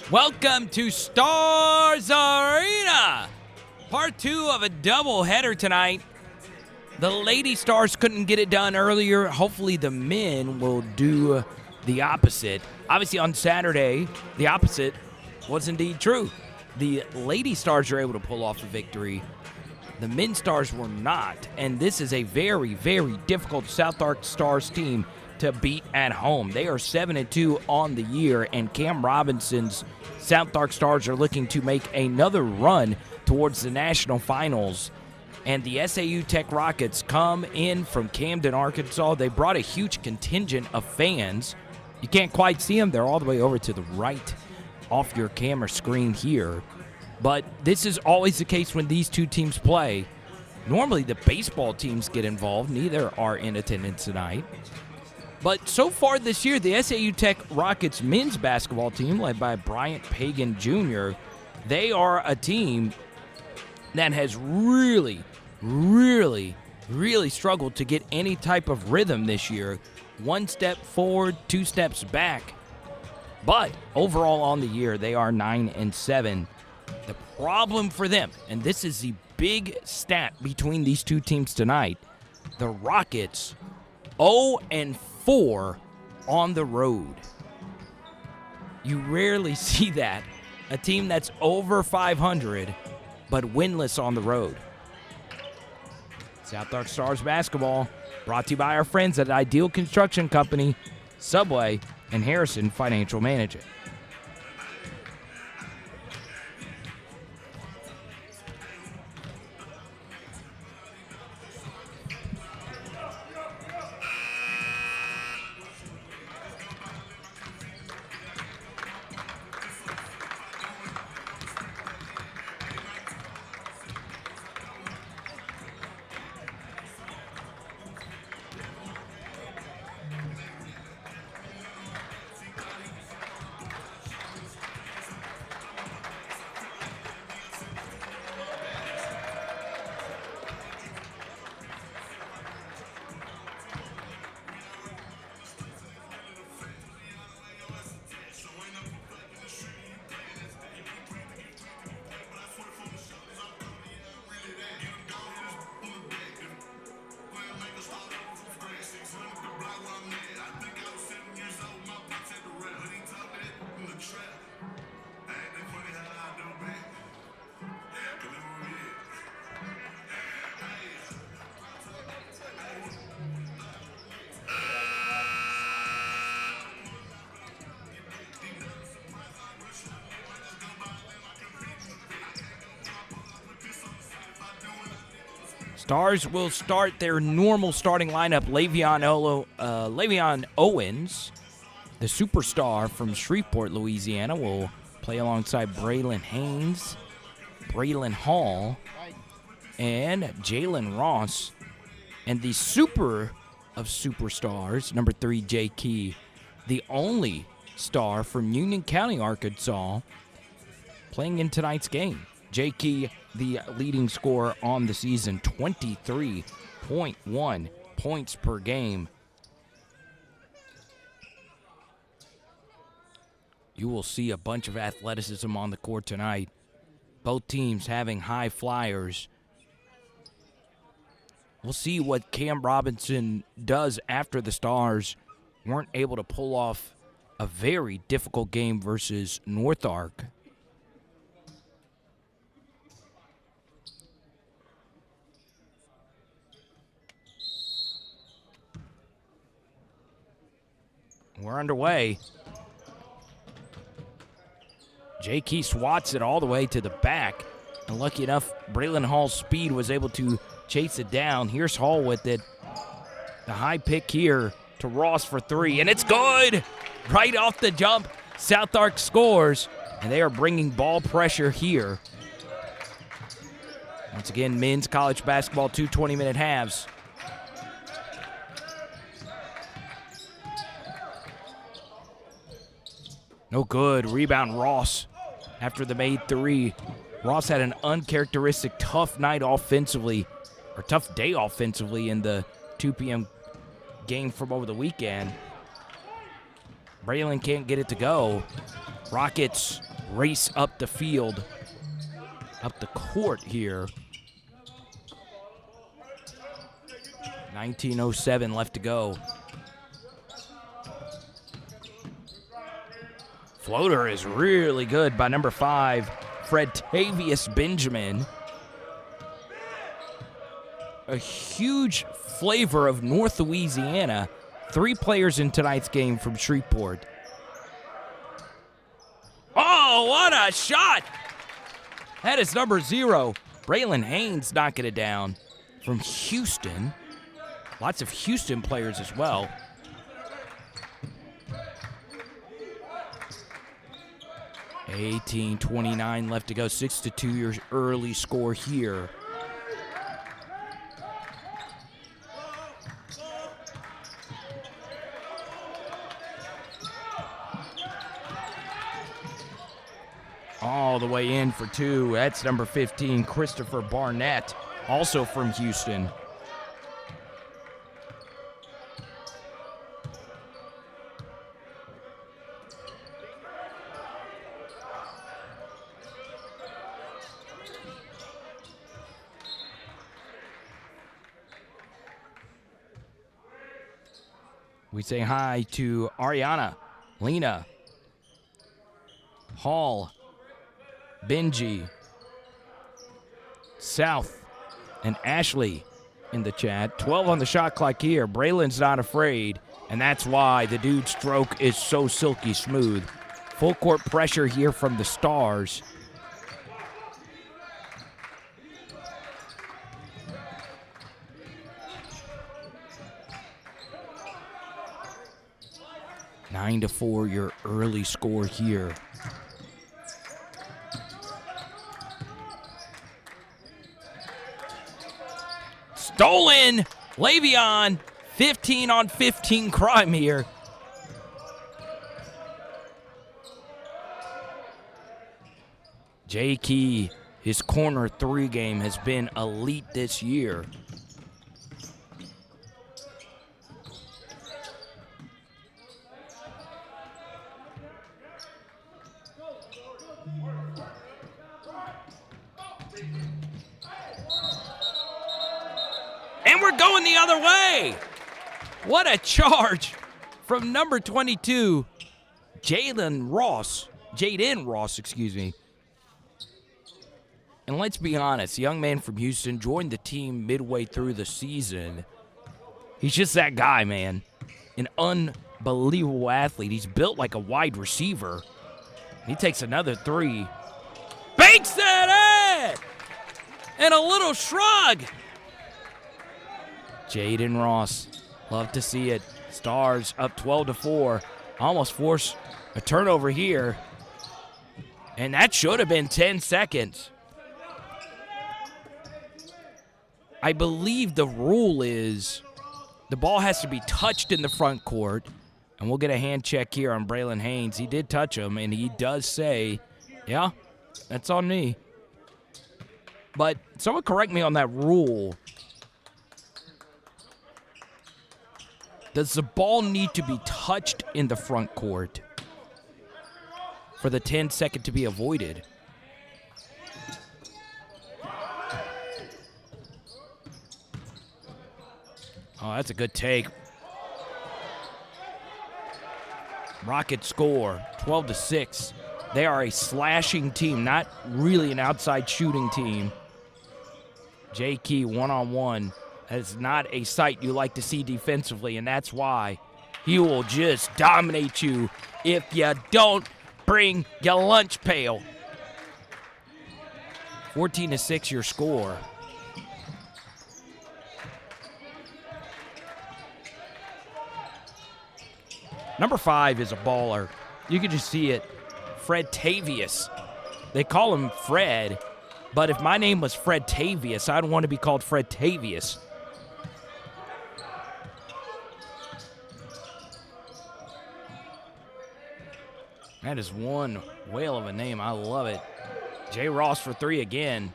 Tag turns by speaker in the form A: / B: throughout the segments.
A: Welcome to Stars Arena, part 2 of a doubleheader tonight. The Lady Stars couldn't get it done earlier. Hopefully the men will do the opposite. Obviously on Saturday, the opposite was indeed true. The Lady Stars were able to pull off a victory. The men Stars were not, and this is a very, very difficult SouthArk Stars team to beat at home. They are 7-2 on the year, and Cam Robinson's SouthArk Stars are looking to make another run towards the national finals. And the SAU Tech Rockets come in from Camden, Arkansas. They brought a huge contingent of fans. You can't quite see them. They're all the way over to the right off your camera screen here. But this is always the case when these two teams play. Normally the baseball teams get involved. Neither are in attendance tonight. But so far this year, the SAU Tech Rockets men's basketball team, led by Bryant Pagan Jr., they are a team that has really struggled to get any type of rhythm this year. One step forward, two steps back. But overall on the year, they are 9-7. The problem for them, and this is the big stat between these two teams tonight, the Rockets 0-4 on the road. You rarely see that. A team that's over 500 but winless on the road. SouthArk Stars basketball brought to you by our friends at Ideal Construction Company, Subway, and Harrison Financial Management. Stars will start their normal starting lineup. Le'Veon Owens, the superstar from Shreveport, Louisiana, will play alongside Braylon Haynes, Braylon Hall, and Jalen Ross. And the super of superstars, number 3, Jay Key, the only star from Union County, Arkansas, playing in tonight's game. Jay Key, the leading scorer on the season, 23.1 points per game. You will see a bunch of athleticism on the court tonight. Both teams having high flyers. We'll see what Cam Robinson does after the Stars weren't able to pull off a very difficult game versus SouthArk. We're underway. Jay Key swats it all the way to the back. And lucky enough, Braylon Hall's speed was able to chase it down. Here's Hall with it. The high pick here to Ross for 3. And it's good! Right off the jump, SouthArk scores. And they are bringing ball pressure here. Once again, men's college basketball, 2 20-minute halves. No good. Rebound, Ross. After the made 3. Ross had an uncharacteristic tough night offensively, or tough day offensively in the 2 p.m. game from over the weekend. Braylon can't get it to go. Rockets race up the field, up the court here. 19:07 left to go. Floater is really good by number 5, Fredtavious Benjamin. A huge flavor of North Louisiana. 3 players in tonight's game from Shreveport. Oh, what a shot! That is number 0. Braylon Haynes knocking it down from Houston. Lots of Houston players as well. $18:29 left to go. 6-2 your early score here. All the way in for 2. That's number 15, Christopher Barnett, also from Houston. We say hi to Ariana, Lena, Hall, Benji, South, and Ashley in the chat. 12 on the shot clock here. Braylon's not afraid, and that's why the dude's stroke is so silky smooth. Full court pressure here from the Stars. Nine to 4, your early score here. Stolen! Le'Veon, 15 on 15 crime here. J. Key, his corner 3 game has been elite this year. And we're going the other way. What a charge from number 22, Jaden Ross, excuse me. And let's be honest, young man from Houston joined the team midway through the season. He's just that guy, man. An unbelievable athlete. He's built like a wide receiver. He takes another 3. Banks that in! And a little shrug. Jaden Ross, love to see it. Stars up 12-4. Almost force a turnover here. And that should have been 10 seconds. I believe the rule is the ball has to be touched in the front court. And we'll get a hand check here on Braylon Haynes. He did touch him, and he does say, yeah, that's on me. But someone correct me on that rule. Does the ball need to be touched in the front court for the 10-second to be avoided? Oh, that's a good take. Rockets score 12-6. They are a slashing team, not really an outside shooting team. J. Key one-on-one. That is not a sight you like to see defensively, and that's why he will just dominate you if you don't bring your lunch pail. 14-6 your score. Number 5 is a baller. You can just see it. Fredtavious. They call him Fred, but if my name was Fredtavious, I'd want to be called Fredtavious. That is one whale of a name. I love it. J. Ross for 3 again.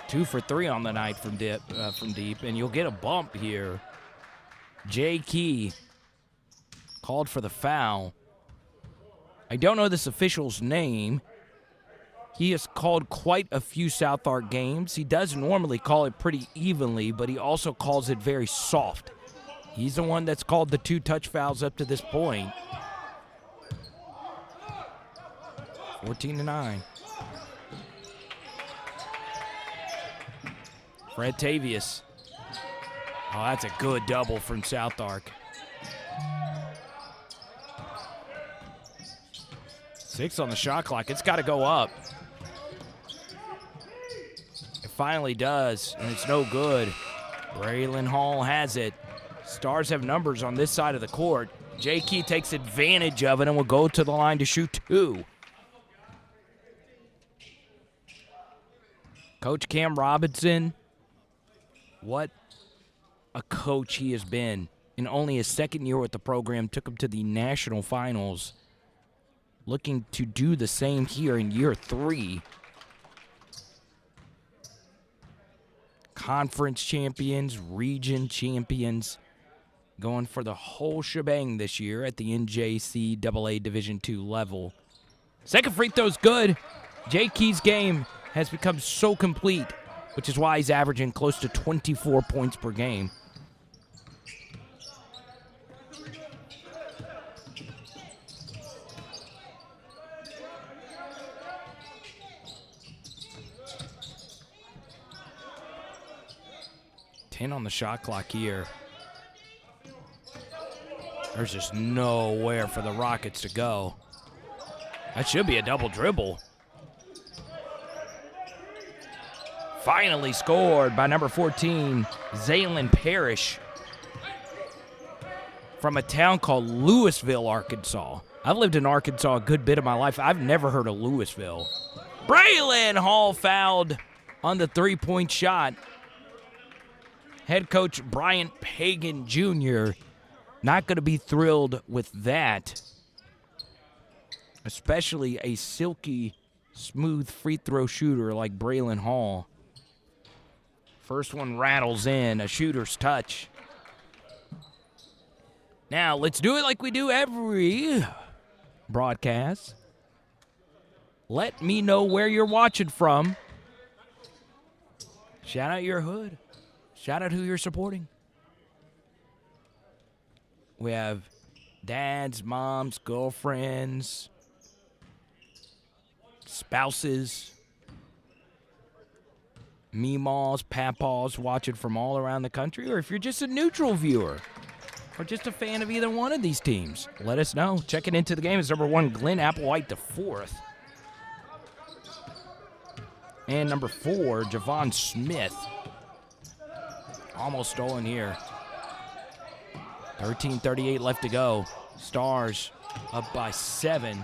A: 2 for 3 on the night from deep, and you'll get a bump here. J. Key called for the foul. I don't know this official's name. He has called quite a few SouthArk games. He does normally call it pretty evenly, but he also calls it very soft. He's the one that's called the 2 touch fouls up to this point. 14-9. Fred Tavius. Oh, that's a good double from SouthArk. 6 on the shot clock. It's got to go up. It finally does, and it's no good. Braylon Hall has it. Stars have numbers on this side of the court. Jay Key takes advantage of it and will go to the line to shoot 2. Coach Cam Robinson, what a coach he has been. In only his second year with the program, took him to the national finals. Looking to do the same here in year 3. Conference champions, region champions, going for the whole shebang this year at the NJCAA Division II level. Second free throw's good. Jay Key's game has become so complete, which is why he's averaging close to 24 points per game. On the shot clock here. There's just nowhere for the Rockets to go. That should be a double dribble. Finally scored by number 14, Zaylin Parrish, from a town called Louisville, Arkansas. I've lived in Arkansas a good bit of my life. I've never heard of Louisville. Braylon Hall fouled on the 3-point shot. Head coach Bryant Pagan Jr. not going to be thrilled with that, especially a silky, smooth free throw shooter like Braylon Hall. First one rattles in, a shooter's touch. Now, let's do it like we do every broadcast. Let me know where you're watching from. Shout out your hood. Shout out who you're supporting. We have dads, moms, girlfriends, spouses, meemaws, papaws watching from all around the country. Or if you're just a neutral viewer or just a fan of either one of these teams, let us know. Checking into the game is number 1, Glenn Applewhite IV. And number 4, Javon Smith. Almost stolen here. 13:38 left to go. Stars up by 7.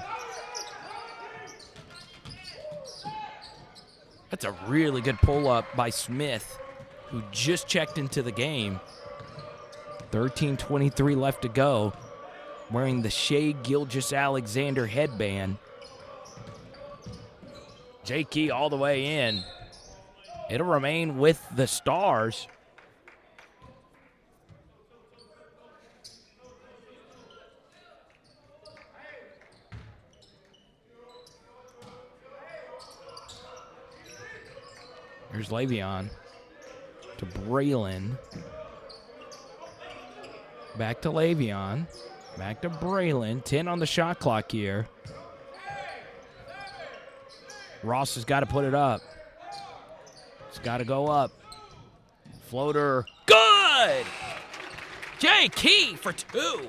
A: That's a really good pull-up by Smith, who just checked into the game. 13:23 left to go. Wearing the Shea Gilgeous-Alexander headband. Jay Key all the way in. It'll remain with the Stars. Here's Le'Veon to Braylon. Back to Le'Veon. Back to Braylon. 10 on the shot clock here. Ross has got to put it up. It's got to go up. Floater. Good! Jay Key for 2.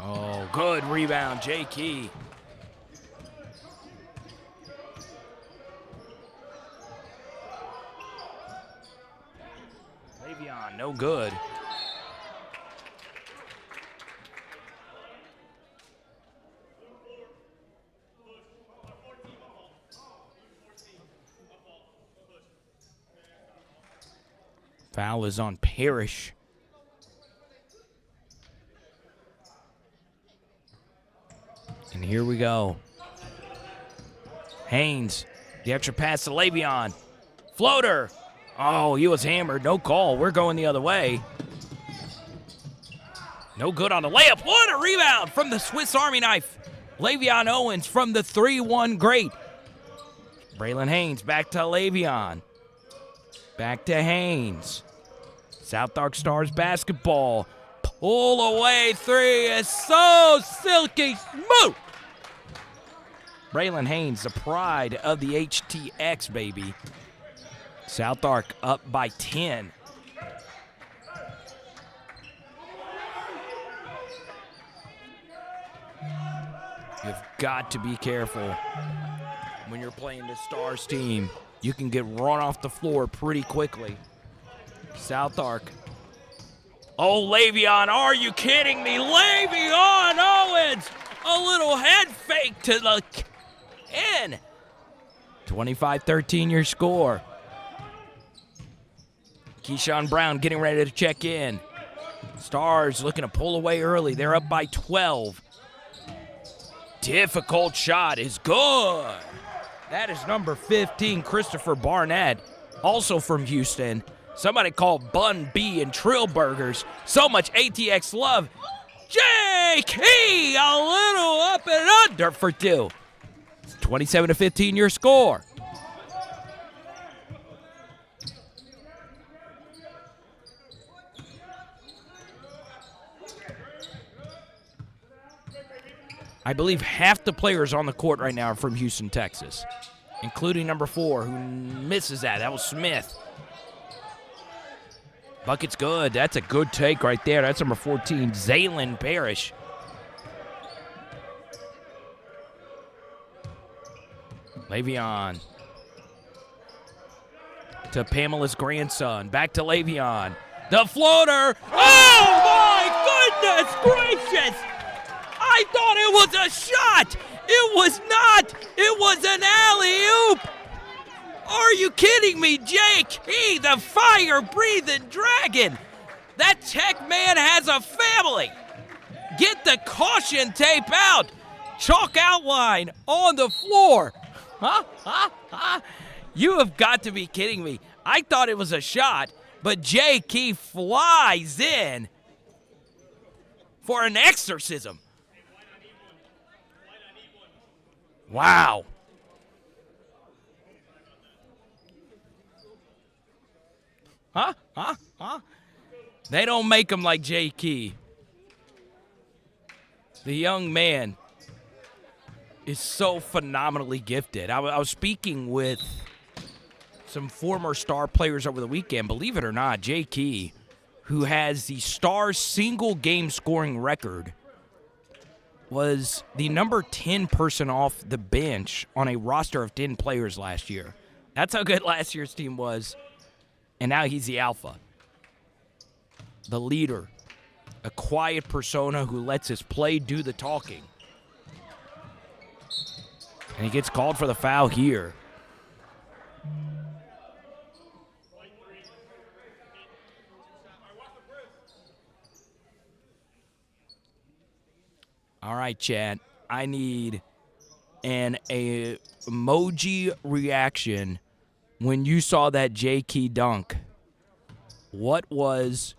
A: Oh, good rebound, Jay Key. Le'Veon, no good. Foul is on Parrish. And here we go. Haynes The extra pass to Le'Veon. Floater. Oh, he was hammered. No call. We're going the other way. No good on the layup. What a rebound from the Swiss Army knife. Le'Veon Owens from the 3-1 great. Braylon Haynes back to Le'Veon. Back to Haynes. SouthArk Stars basketball. Pull away three is so silky smooth. Braylon Haynes, the pride of the HTX, baby. SouthArk up by 10. You've got to be careful when you're playing the Stars team. You can get run off the floor pretty quickly. SouthArk. Oh, Le'Veon, are you kidding me? Le'Veon Owens, a little head fake to the in. 25-13 your score. Keyshawn Brown getting ready to check in. Stars looking to pull away early. They're up by 12. Difficult shot is good. That is number 15, Christopher Barnett, also from Houston. Somebody called Bun B and Trill Burgers. So much ATX love. J.K. a little up and under for two. 27-15 your score. I believe half the players on the court right now are from Houston, Texas, including number 4, who misses that. That was Smith. Bucket's good. That's a good take right there. That's number 14, Zaylin Parrish. Le'Veon to Pamela's grandson. Back to Le'Veon. The floater. Oh, my goodness gracious. I thought it was a shot. It was not. It was an alley-oop. Are you kidding me, Jake? He, the fire-breathing dragon. That tech man has a family. Get the caution tape out. Chalk outline on the floor. You have got to be kidding me. I thought it was a shot, but Jake, he flies in for an exorcism. Wow. They don't make him like Jay Key. The young man is so phenomenally gifted. I was speaking with some former Star players over the weekend. Believe it or not, Jay Key, who has the Stars single game scoring record, was the number 10 person off the bench on a roster of 10 players last year. That's how good last year's team was. And now he's the alpha, the leader, a quiet persona who lets his play do the talking. And he gets called for the foul here. All right, Chad, I need an emoji reaction when you saw that J. Key dunk. What was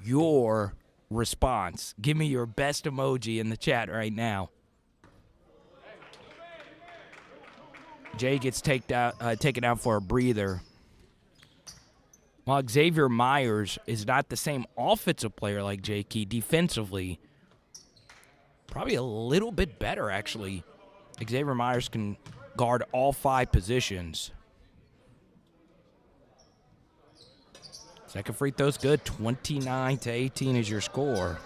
A: your response? Give me your best emoji in the chat right now. Jay gets taken out for a breather. While Xavier Myers is not the same offensive player like J. Key, defensively, probably a little bit better, actually. Xavier Myers can guard all 5 positions. Second free throw's good. 29-18 is your score.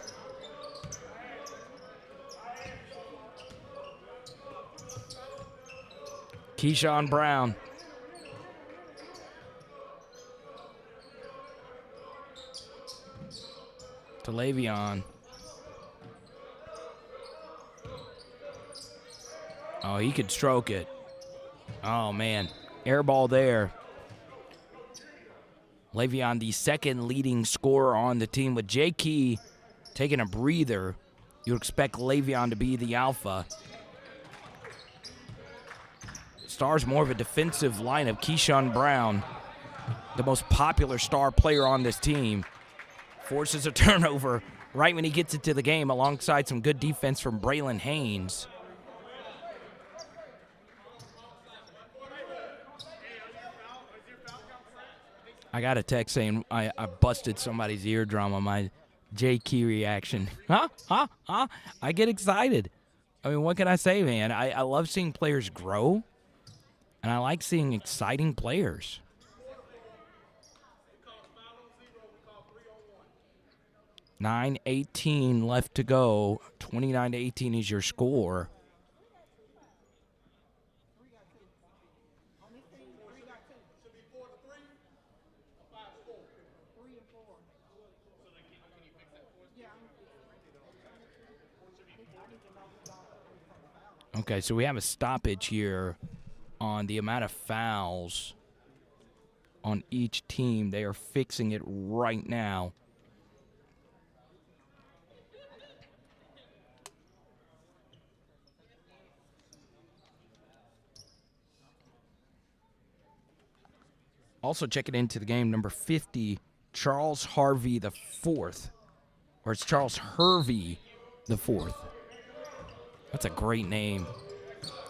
A: Keyshawn Brown. To Le'Veon. Oh, he could stroke it. Oh, man. Air ball there. Le'Veon, the second leading scorer on the team, with J. Key taking a breather. You expect Le'Veon to be the alpha. Stars more of a defensive lineup. Keyshawn Brown, the most popular star player on this team, forces a turnover right when he gets into the game alongside some good defense from Braylon Haynes. I got a text saying I busted somebody's eardrum on my J Key reaction. I get excited. I mean, what can I say, man? I love seeing players grow, and I like seeing exciting players. 9:18 left to go. 29-18 is your score. Okay, so we have a stoppage here on the amount of fouls on each team. They are fixing it right now. Also checking into the game, number 50, Charles Harvey the fourth. Or it's Charles Hervey the fourth. That's a great name.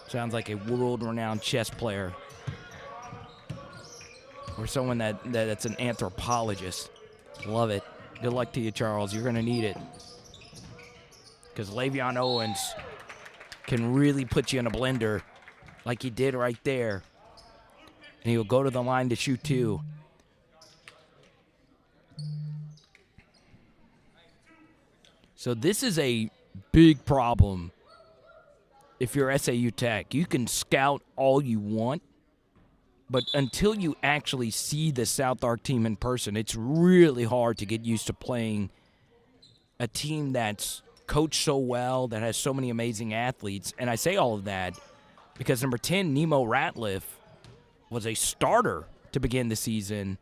A: Sounds like a world-renowned chess player. Or someone that's an anthropologist. Love it. Good luck to you, Charles. You're going to need it. Because Le'Veon Owens can really put you in a blender like he did right there. And he'll go to the line to shoot two. So this is a big problem if you're SAU Tech. You can scout all you want, but until you actually see the SouthArk team in person, it's really hard to get used to playing a team that's coached so well, that has so many amazing athletes. And I say all of that because number 10, Nemo Ratliff, was a starter to begin the season,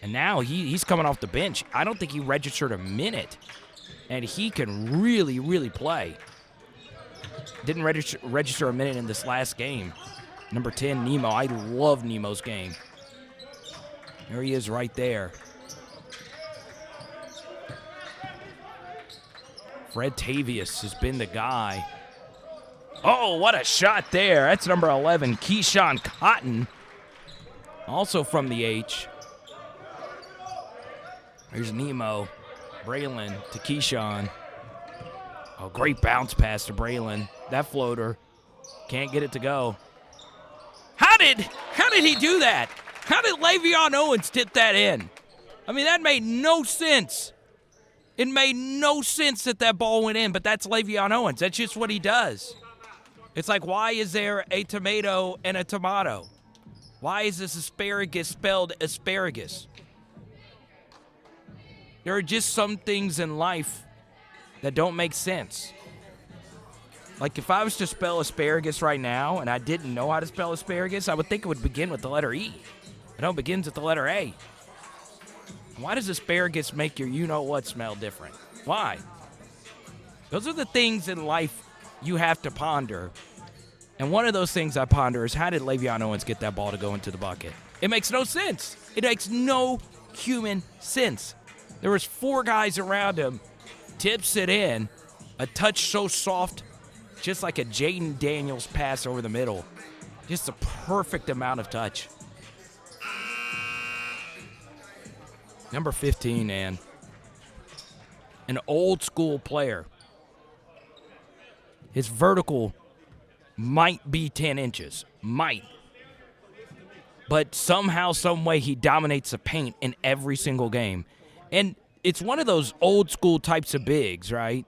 A: and now he's coming off the bench. I don't think he registered a minute, and he can really, really play. Didn't register a minute in this last game. Number 10, Nemo. I love Nemo's game. There he is right there. Fred Tavius has been the guy. Oh, what a shot there. That's number 11, Keyshawn Cotton, also from the H. Here's Nemo. Braylon to Keyshawn. Oh, great bounce pass to Braylon. That floater. Can't get it to go. How did he do that? How did Le'Veon Owens tip that in? I mean, that made no sense. It made no sense that ball went in, but that's Le'Veon Owens. That's just what he does. It's like, why is there a tomato and a tomato? Why is this asparagus spelled asparagus? There are just some things in life that don't make sense. Like if I was to spell asparagus right now and I didn't know how to spell asparagus, I would think it would begin with the letter E. No, it begins with the letter A. Why does asparagus make your you-know-what smell different? Why? Those are the things in life you have to ponder. And one of those things I ponder is, how did Le'Veon Owens get that ball to go into the bucket? It makes no sense. It makes no human sense. There was 4 guys around him, tips it in, a touch so soft, just like a Jaden Daniels pass over the middle. Just the perfect amount of touch. Number 15, man. An old school player. His vertical might be 10 inches. Might. But somehow, some way, he dominates the paint in every single game. And it's one of those old school types of bigs, right?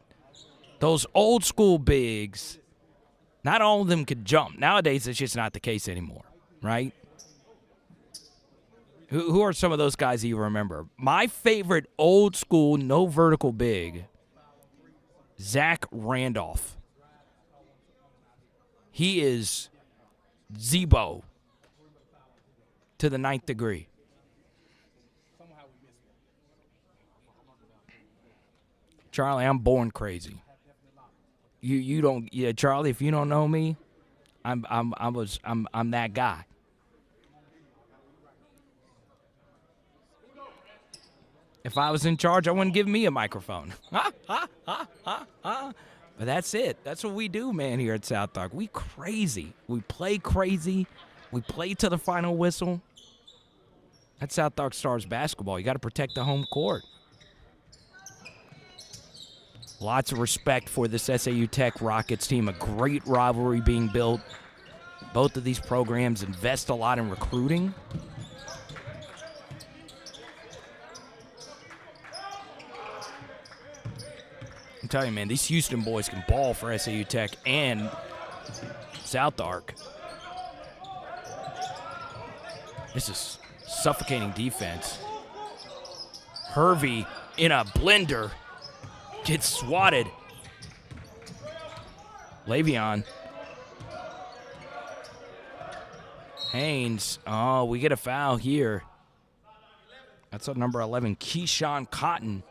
A: Those old school bigs, not all of them could jump. Nowadays, it's just not the case anymore, right? Who are some of those guys that you remember? My favorite old school, no vertical big, Zach Randolph. He is Zebo to the 9th degree. Charlie, I'm born crazy. You don't, Charlie, if you don't know me, I'm that guy. If I was in charge, I wouldn't give me a microphone. But that's it. That's what we do, man, here at SouthArk. We crazy. We play crazy. We play to the final whistle. That's SouthArk Stars basketball. You got to protect the home court. Lots of respect for this SAU Tech Rockets team. A great rivalry being built. Both of these programs invest a lot in recruiting. I'm telling you, man, these Houston boys can ball for SAU Tech and SouthArk. This is suffocating defense. Hervey in a blender gets swatted. Le'Veon. Haynes. Oh, we get a foul here. That's on number 11, Keyshawn Cotton.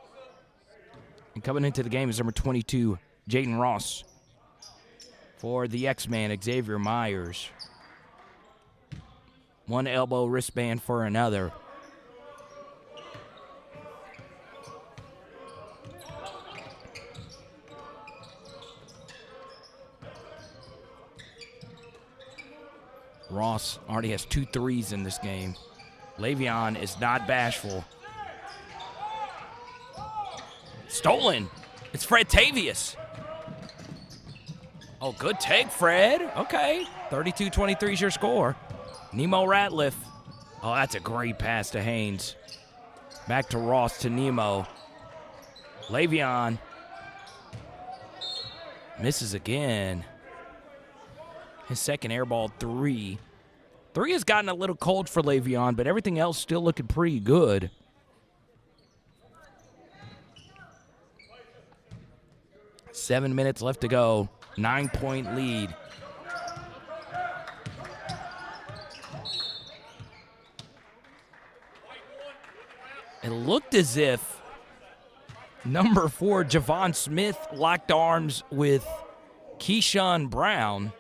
A: And coming into the game is number 22, Jaden Ross. For the X-Man, Xavier Myers. One elbow wristband for another. Ross already has 2 threes in this game. Le'Veon is not bashful. Stolen. It's Fred Tavius. Oh, good take, Fred. Okay. 32-23 is your score. Nemo Ratliff. Oh, that's a great pass to Haynes. Back to Ross to Nemo. Le'Veon. Misses again. His second airball 3. 3 has gotten a little cold for Le'Veon, but everything else still looking pretty good. Seven minutes left to go. 9-point lead. It looked as if number 4, Javon Smith, locked arms with Keyshawn Brown.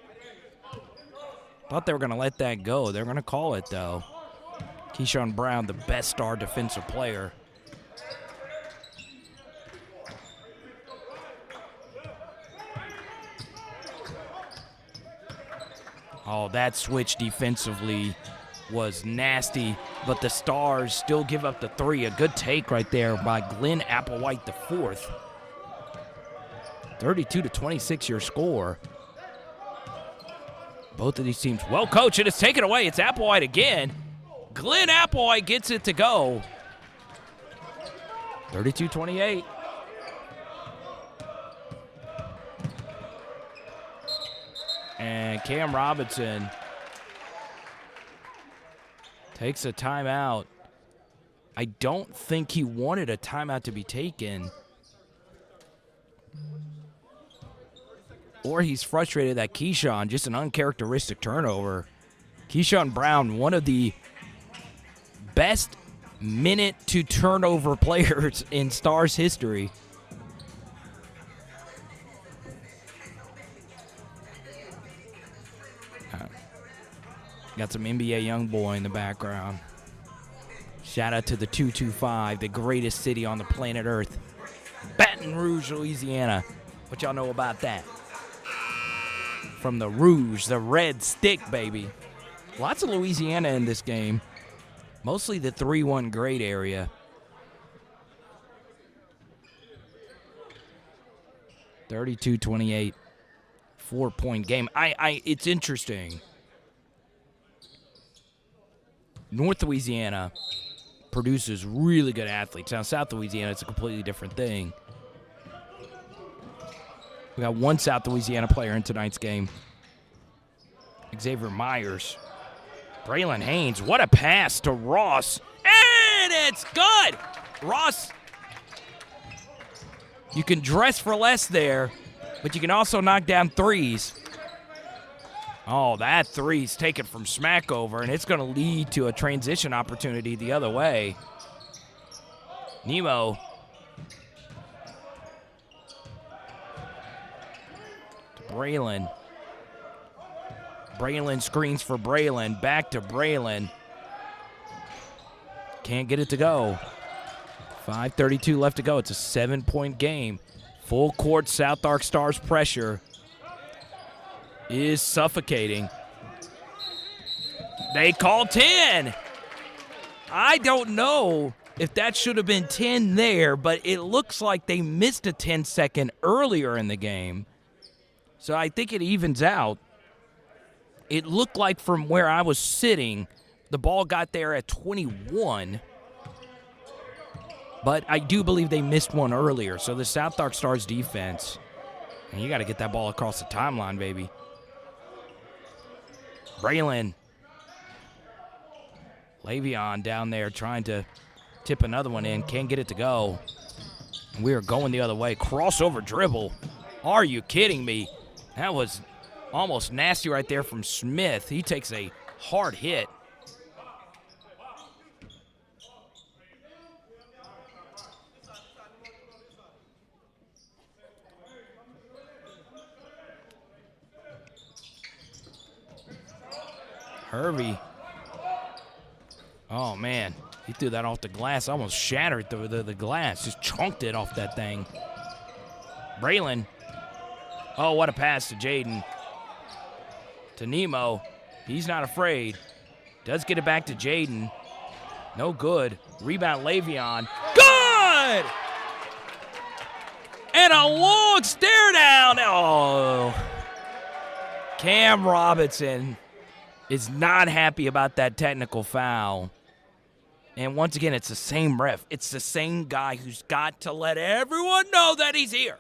A: Thought they were going to let that go. They're going to call it, though. Keyshawn Brown, the best star defensive player. Oh, that switch defensively was nasty, but the Stars still give up the 3. A good take right there by Glenn Applewhite the 4th. 32-26 your score. Both of these teams well coached, and it's taken away. It's Applewhite again. Glenn Applewhite gets it to go. 32-28. And Cam Robinson takes a timeout. I don't think he wanted a timeout to be taken. Or he's frustrated that Keyshawn, just an uncharacteristic turnover. Keyshawn Brown, one of the best minute-to-turnover players in Stars history. Got some NBA young boy in the background. Shout out to the 225, the greatest city on the planet Earth. Baton Rouge, Louisiana. What y'all know about that? From the Rouge, the red stick, baby. Lots of Louisiana in this game. Mostly the 3-1 grade area. 32-28. 4-point game. It's interesting. North Louisiana produces really good athletes. Now, South Louisiana, it's a completely different thing. We got one South Louisiana player in tonight's game. Xavier Myers. Braylon Haynes, what a pass to Ross. And it's good! Ross, you can dress for less there, but you can also knock down threes. Oh, that three's taken from Smackover, and it's going to lead to a transition opportunity the other way. Nemo. To Braylon. Braylon screens for Braylon. Back to Braylon. Can't get it to go. 5:32 left to go. It's a 7-point game. Full court SouthArk Stars pressure is suffocating. They call 10. I don't know if that should have been 10 there, but it looks like they missed a 10-second earlier in the game. So I think it evens out. It looked like from where I was sitting, the ball got there at 21. But I do believe they missed one earlier. So the SouthArk Stars defense, and you got to get that ball across the timeline, baby. Braylon. Le'Veon down there trying to tip another one in. Can't get it to go. We are going the other way. Crossover dribble. Are you kidding me? That was almost nasty right there from Smith. He takes a hard hit. Hervey. Oh, man. He threw that off the glass. Almost shattered the glass. Just chunked it off that thing. Braylon. Oh, what a pass to Jaden. To Nemo. He's not afraid. Does get it back to Jaden. No good. Rebound Le'Veon. Good! And a long stare down. Oh. Cam Robinson is not happy about that technical foul. And once again, it's the same ref. It's the same guy who's got to let everyone know that he's here.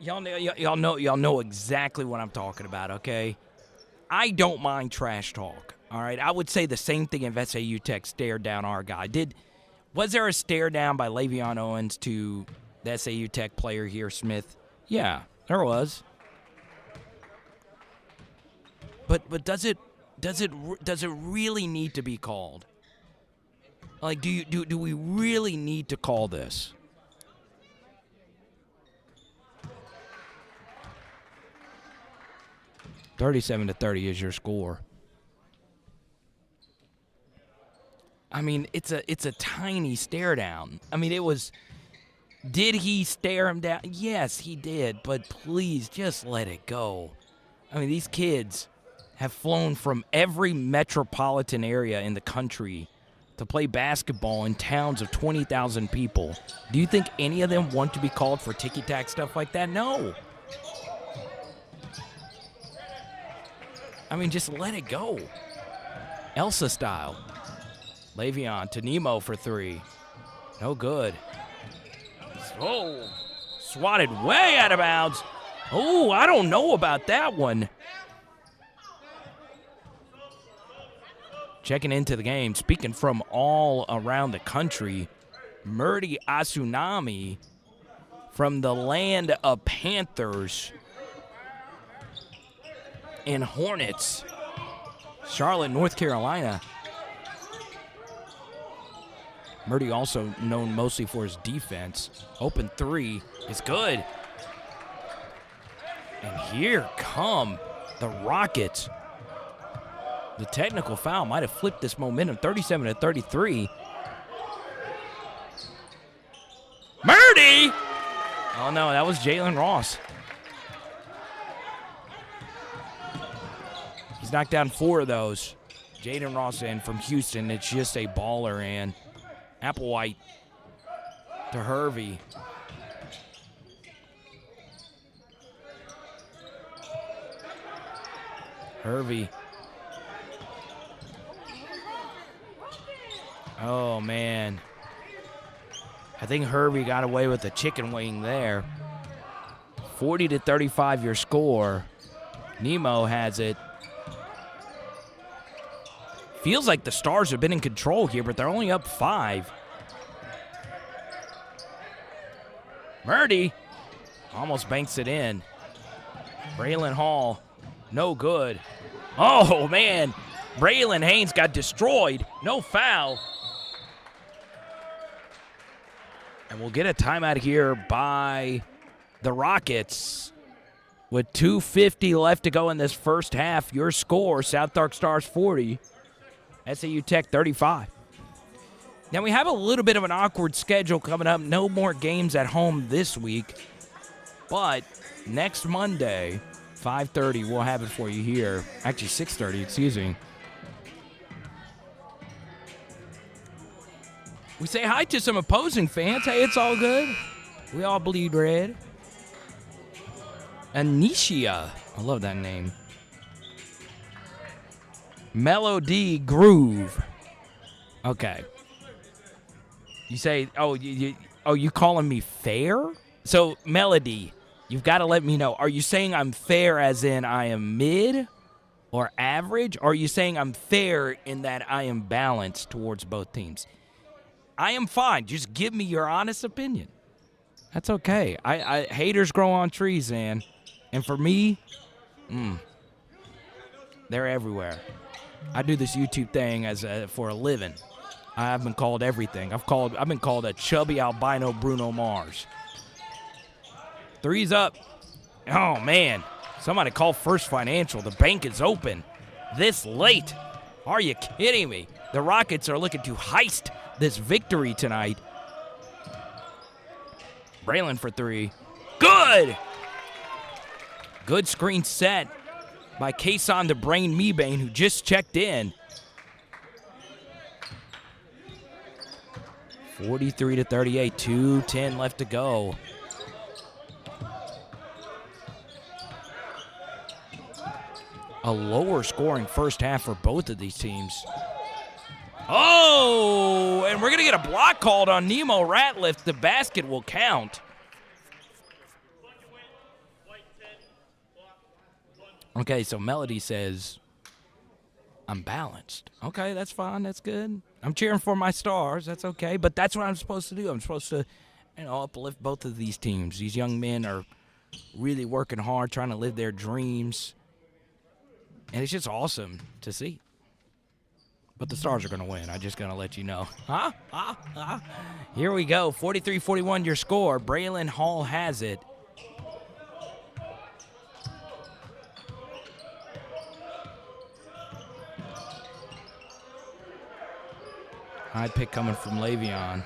A: Y'all know exactly what I'm talking about, okay? I don't mind trash talk, all right? I would say the same thing if SAU Tech stared down our guy. Was there a stare down by Le'Veon Owens to the SAU Tech player here, Smith? Yeah, there was. But does it really need to be called? Like, do we really need to call this? (37-30) is your score. I mean, it's a tiny stare down. I mean, it was. Did he stare him down? Yes, he did. But please, just let it go. I mean, these kids have flown from every metropolitan area in the country to play basketball in towns of 20,000 people. Do you think any of them want to be called for ticky-tack stuff like that? No. I mean, just let it go. Elsa style. Le'Veon to Nemo for three. No good. Oh, swatted way out of bounds. Oh, I don't know about that one. Checking into the game, speaking from all around the country, Murdy Asunami from the land of Panthers and Hornets, Charlotte, North Carolina. Murdy also known mostly for his defense. Open three is good. And here come the Rockets. The technical foul might have flipped this momentum. 37-33. Murdy! Oh, no, that was Jalen Ross. He's knocked down 4 of those. Jaden Ross in from Houston. It's just a baller, and Applewhite to Hervey. Hervey. Oh, man. I think Hervey got away with a chicken wing there. 40-35 your score. Nemo has it. Feels like the Stars have been in control here, but they're only up 5. Murdy almost banks it in. Braylon Hall, no good. Oh, man. Braylon Haynes got destroyed. No foul. And we'll get a timeout here by the Rockets. With 2:50 left to go in this first half, your score, SouthArk Stars 40, SAU Tech 35. Now, we have a little bit of an awkward schedule coming up. No more games at home this week. But next Monday, 5:30, we'll have it for you here. Actually, 6:30, excuse me. We say hi to some opposing fans. Hey, it's all good. We all bleed red. Anisha. I love that name. Melody Groove. Okay. You say, you calling me fair? So, Melody, you've got to let me know. Are you saying I'm fair as in I am mid or average? Or are you saying I'm fair in that I am balanced towards both teams? I am fine. Just give me your honest opinion. That's okay. I haters grow on trees, man. And for me, they're everywhere. I do this YouTube thing for a living. I've been called everything. I've been called a chubby albino Bruno Mars. Three's up. Oh, man. Somebody call First Financial. The bank is open. This late. Are you kidding me? The Rockets are looking to heist this victory tonight. Braylon for three. Good! Good screen set by Kason the Brain Mebane, who just checked in. 43-38, 2:10 left to go. A lower scoring first half for both of these teams. Oh, and we're going to get a block called on Nemo Ratliff. The basket will count. Okay, so Melody says, I'm balanced. Okay, that's fine. That's good. I'm cheering for my Stars. That's okay. But that's what I'm supposed to do. I'm supposed to, uplift both of these teams. These young men are really working hard, trying to live their dreams. And it's just awesome to see. But the Stars are going to win. I'm just going to let you know. Here we go. 43-41 your score. Braylon Hall has it. High pick coming from Le'Veon.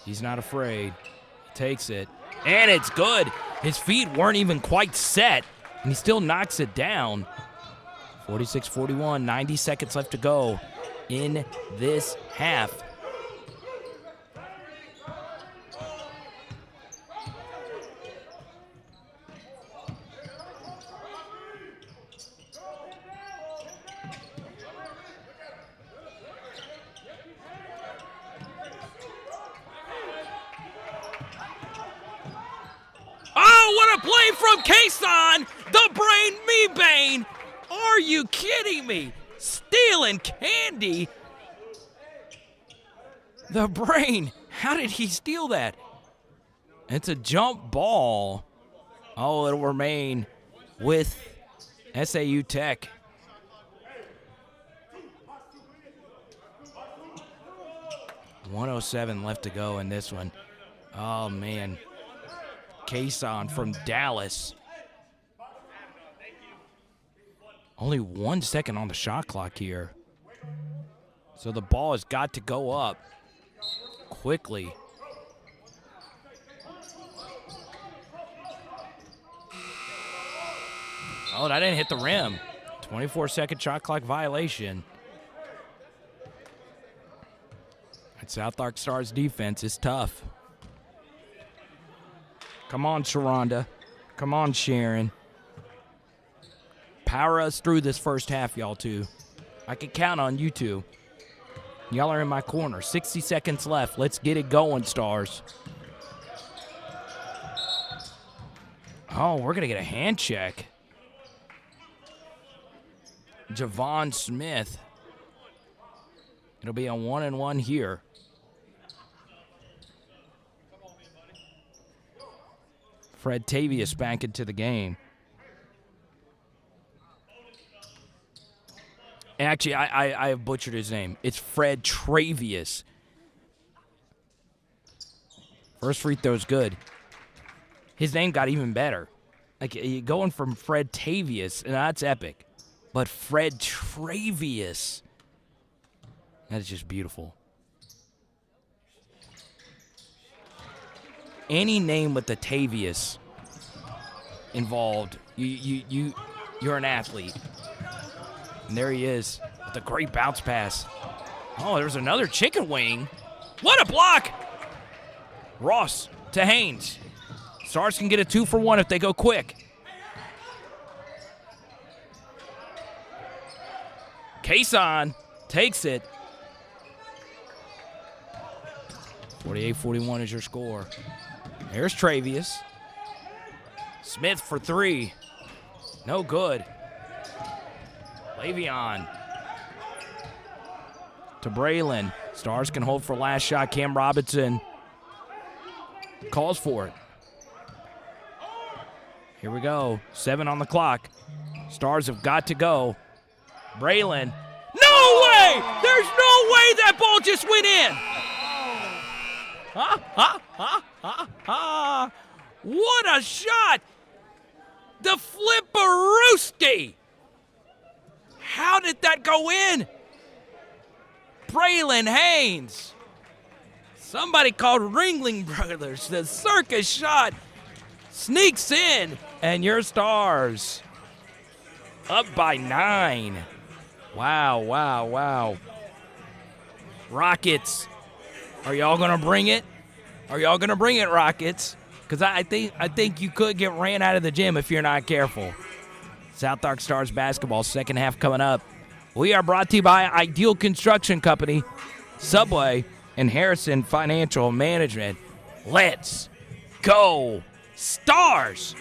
A: He's not afraid. He takes it. And it's good. His feet weren't even quite set, and he still knocks it down. 46-41, 90 seconds left to go in this half. Oh, what a play from Kason, the Brain Mebane. Are you kidding me? Stealing candy. The Brain. How did he steal that? It's a jump ball. Oh, it'll remain with SAU Tech. .107 left to go in this one. Oh, man. Kason from Dallas. Only 1 second on the shot clock here. So the ball has got to go up quickly. Oh, that didn't hit the rim. 24-second shot clock violation. That SouthArk Stars defense is tough. Come on, Sharonda. Come on, Sharon. Power us through this first half, y'all, too. I can count on you two. Y'all are in my corner. 60 seconds left. Let's get it going, Stars. Oh, we're going to get a hand check. Javon Smith. It'll be a 1-and-1 here. Fred Tavius back into the game. Actually, I have butchered his name. It's Fred Travius. First free throw's good. His name got even better. Like, going from Fred Tavius, and that's epic. But Fred Travius. That is just beautiful. Any name with the Tavius involved, you're an athlete. And there he is with a great bounce pass. Oh, there's another chicken wing. What a block! Ross to Haynes. Stars can get a 2-for-1 if they go quick. Kason takes it. 48-41 is your score. There's Travius. Smith for 3. No good. Le'Veon to Braylon. Stars can hold for last shot. Cam Robinson calls for it. Here we go. 7 on the clock. Stars have got to go. Braylon. No way! There's no way that ball just went in. What a shot! The flipperooski! How did that go in? Braylon Haynes. Somebody called Ringling Brothers. The circus shot sneaks in, and your Stars up by 9. Wow. Rockets. Are y'all going to bring it? Are y'all going to bring it, Rockets? Because I think you could get ran out of the gym if you're not careful. SouthArk Stars basketball, second half coming up. We are brought to you by Ideal Construction Company, Subway, and Harrison Financial Management. Let's go, Stars!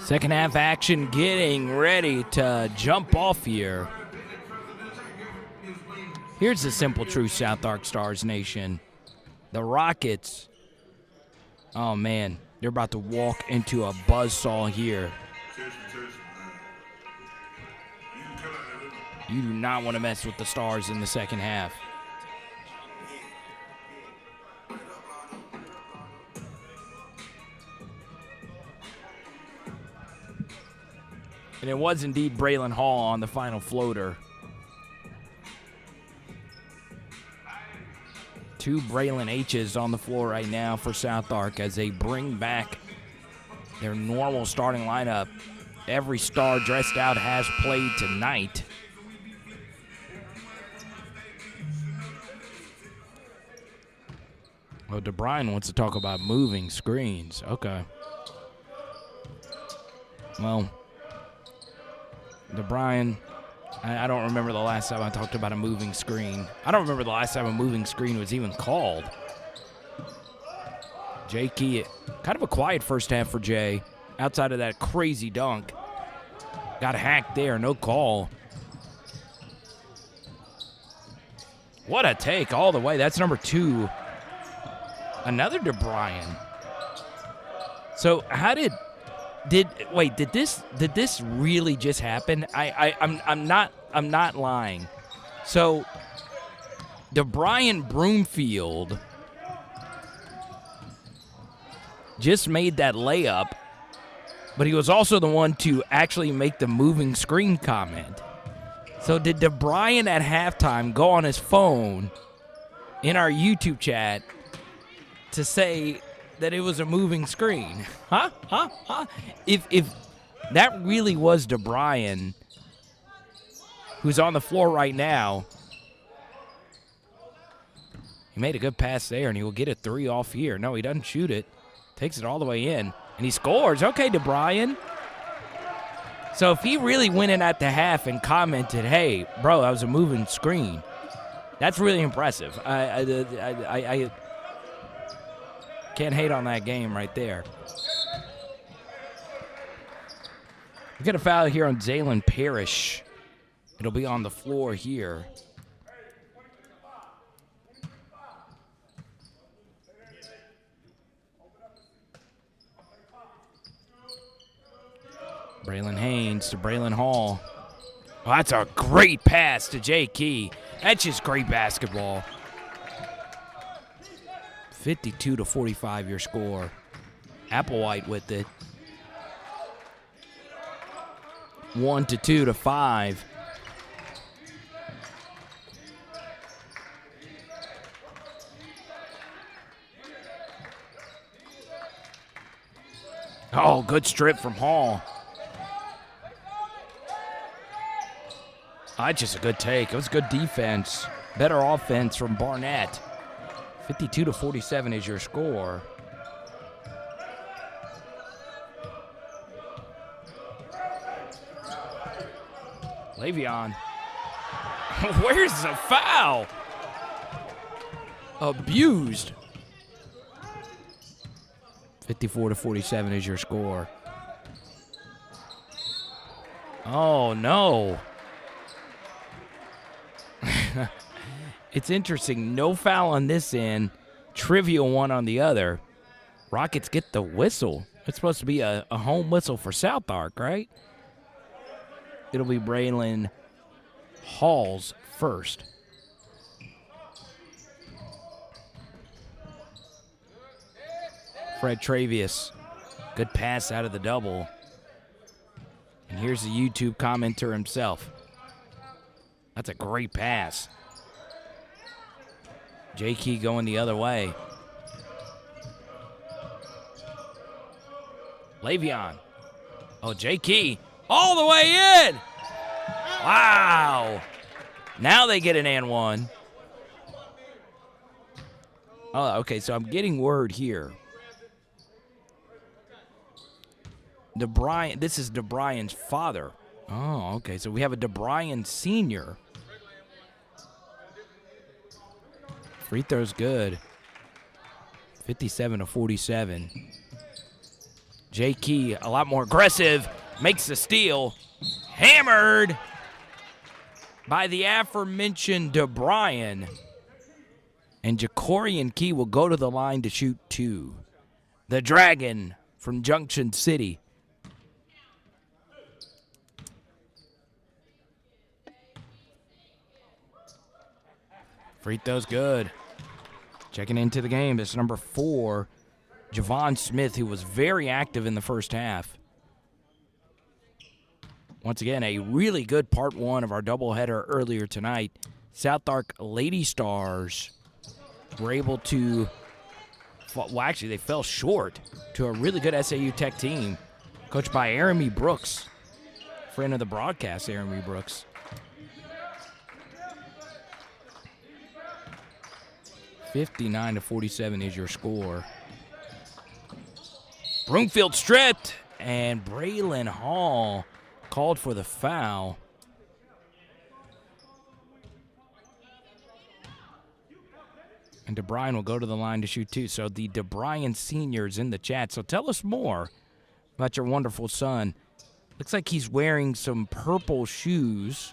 A: Second half action getting ready to jump off here. Here's the simple truth, SouthArk Stars Nation. The Rockets, oh man, they're about to walk into a buzzsaw here. You do not want to mess with the Stars in the second half. And it was indeed Braylon Hall on the final floater. Two Braylon H's on the floor right now for SouthArk as they bring back their normal starting lineup. Every star dressed out has played tonight. Well, DeBryan wants to talk about moving screens. Okay. Well, DeBryan, I don't remember the last time I talked about a moving screen. I don't remember the last time a moving screen was even called. Jay Key, kind of a quiet first half for Jay. Outside of that crazy dunk. Got hacked there, no call. What a take all the way. That's number 2. Another DeBryan. So how did this really just happen? I'm not lying. So DeBryan Broomfield just made that layup, but he was also the one to actually make the moving screen comment. So did DeBryan at halftime go on his phone in our YouTube chat to say that it was a moving screen? Huh? If that really was DeBryan, who's on the floor right now, he made a good pass there, and he will get a 3 off here. No, he doesn't shoot it. Takes it all the way in, and he scores. Okay, DeBryan. So if he really went in at the half and commented, hey, bro, that was a moving screen, that's really impressive. I can't hate on that game right there. We got a foul here on Zaylen Parrish. It'll be on the floor here. Braylon Haynes to Braylon Hall. Oh, that's a great pass to Jay Key. That's just great basketball. 52-45 your score. Applewhite with it. 1-2-5. Oh, good strip from Hall. That's just a good take. It was good defense. Better offense from Barnett. 52-47 is your score. Le'Veon. Where's the foul? Abused. 54-47 is your score. Oh, no. It's interesting. No foul on this end. Trivial one on the other. Rockets get the whistle. It's supposed to be a home whistle for SouthArk, right? It'll be Braylon Hall's first. Fred Travius. Good pass out of the double. And here's the YouTube commenter himself. That's a great pass. Jay Key going the other way. Le'Veon. Oh, Jay Key all the way in. Wow. Now they get an and one. Oh, okay, so I'm getting word here. DeBryan, this is DeBryan's father. Oh, okay, so we have a DeBryan senior. Free throw's good. 57-47. Jay Key, a lot more aggressive, makes the steal. Hammered by the aforementioned DeBryan. And Jacorian Key will go to the line to shoot 2. The Dragon from Junction City. Free throw's good. Checking into the game, it's number 4, Javon Smith, who was very active in the first half. Once again, a really good part 1 of our doubleheader earlier tonight. SouthArk Lady Stars were able to, well, actually, they fell short to a really good SAU Tech team, coached by Aaron Brooks, friend of the broadcast, Aaron Brooks. (59-47) is your score. Broomfield stripped, and Braylon Hall called for the foul. And DeBryan will go to the line to shoot 2. So the DeBryan seniors in the chat. So tell us more about your wonderful son. Looks like he's wearing some purple shoes.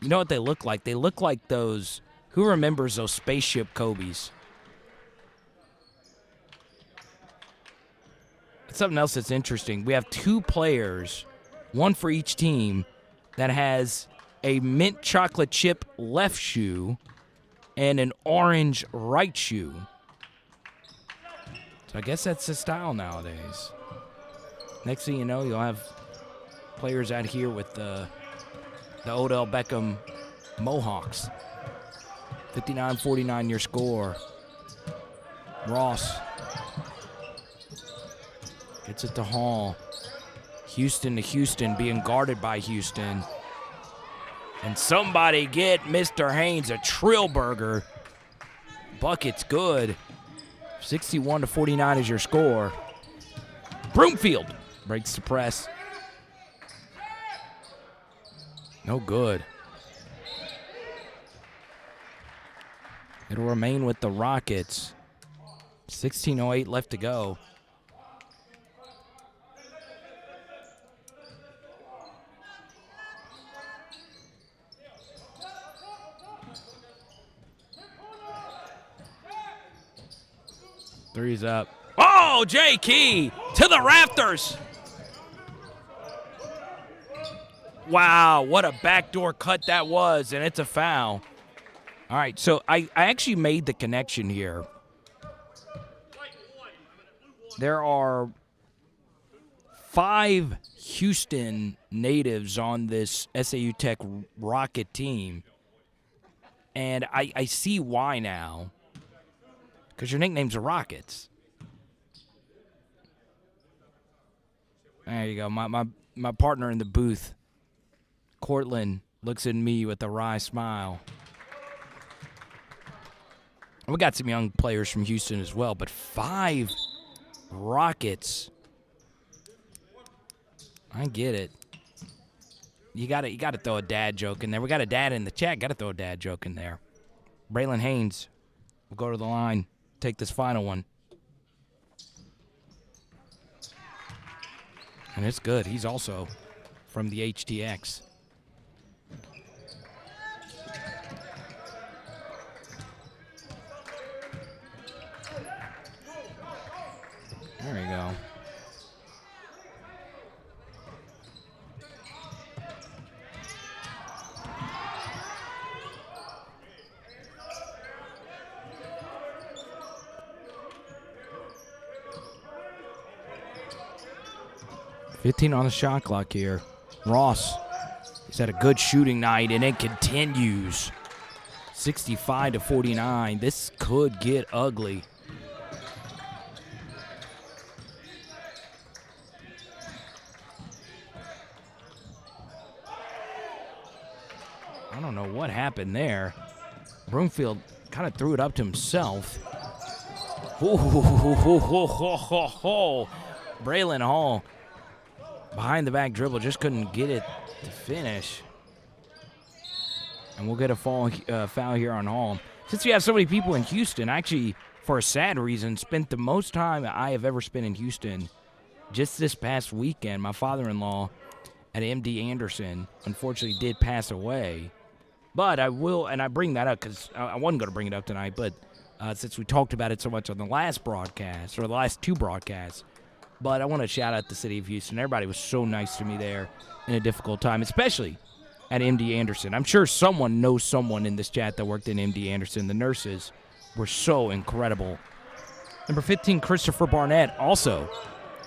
A: You know what they look like? They look like those. Who remembers those spaceship Kobe's? Something else that's interesting. We have 2 players, one for each team, that has a mint chocolate chip left shoe and an orange right shoe. So I guess that's the style nowadays. Next thing you know, you'll have players out here with the Odell Beckham Mohawks. 59-49 your score. Ross gets it to Hall. Houston to Houston, being guarded by Houston. And somebody get Mr. Haynes a Trill Burger. Bucket's good. 61-49 is your score. Broomfield breaks the press. No good. It'll remain with the Rockets. 16:08 left to go. Three's up. Oh, Jay Key to the rafters. Wow, what a backdoor cut that was, and it's a foul. All right, so I actually made the connection here. There are 5 Houston natives on this SAU Tech Rocket team, and I see why now. Because your nicknames are Rockets. There you go. My partner in the booth, Cortland, looks at me with a wry smile. We got some young players from Houston as well, but 5 Rockets. I get it. You got to throw a dad joke in there. We got a dad in the chat. Got to throw a dad joke in there. Braylon Haynes will go to the line. Take this final one. And it's good. He's also from the HTX. There you go. $15 on the shot clock here. Ross, he's had a good shooting night, and it continues. 65-49. This could get ugly. I don't know what happened there. Broomfield kind of threw it up to himself. Braylon Hall, behind the back dribble, just couldn't get it to finish. And we'll get a foul here on Hall. Since we have so many people in Houston, I actually, for a sad reason, spent the most time I have ever spent in Houston just this past weekend, my father-in-law at MD Anderson unfortunately did pass away. But I will, and I bring that up because I wasn't going to bring it up tonight, but since we talked about it so much on the last broadcast, or the last two broadcasts, but I want to shout out the city of Houston. Everybody was so nice to me there in a difficult time, especially at MD Anderson. I'm sure someone knows someone in this chat that worked in MD Anderson. The nurses were so incredible. Number 15, Christopher Barnett, also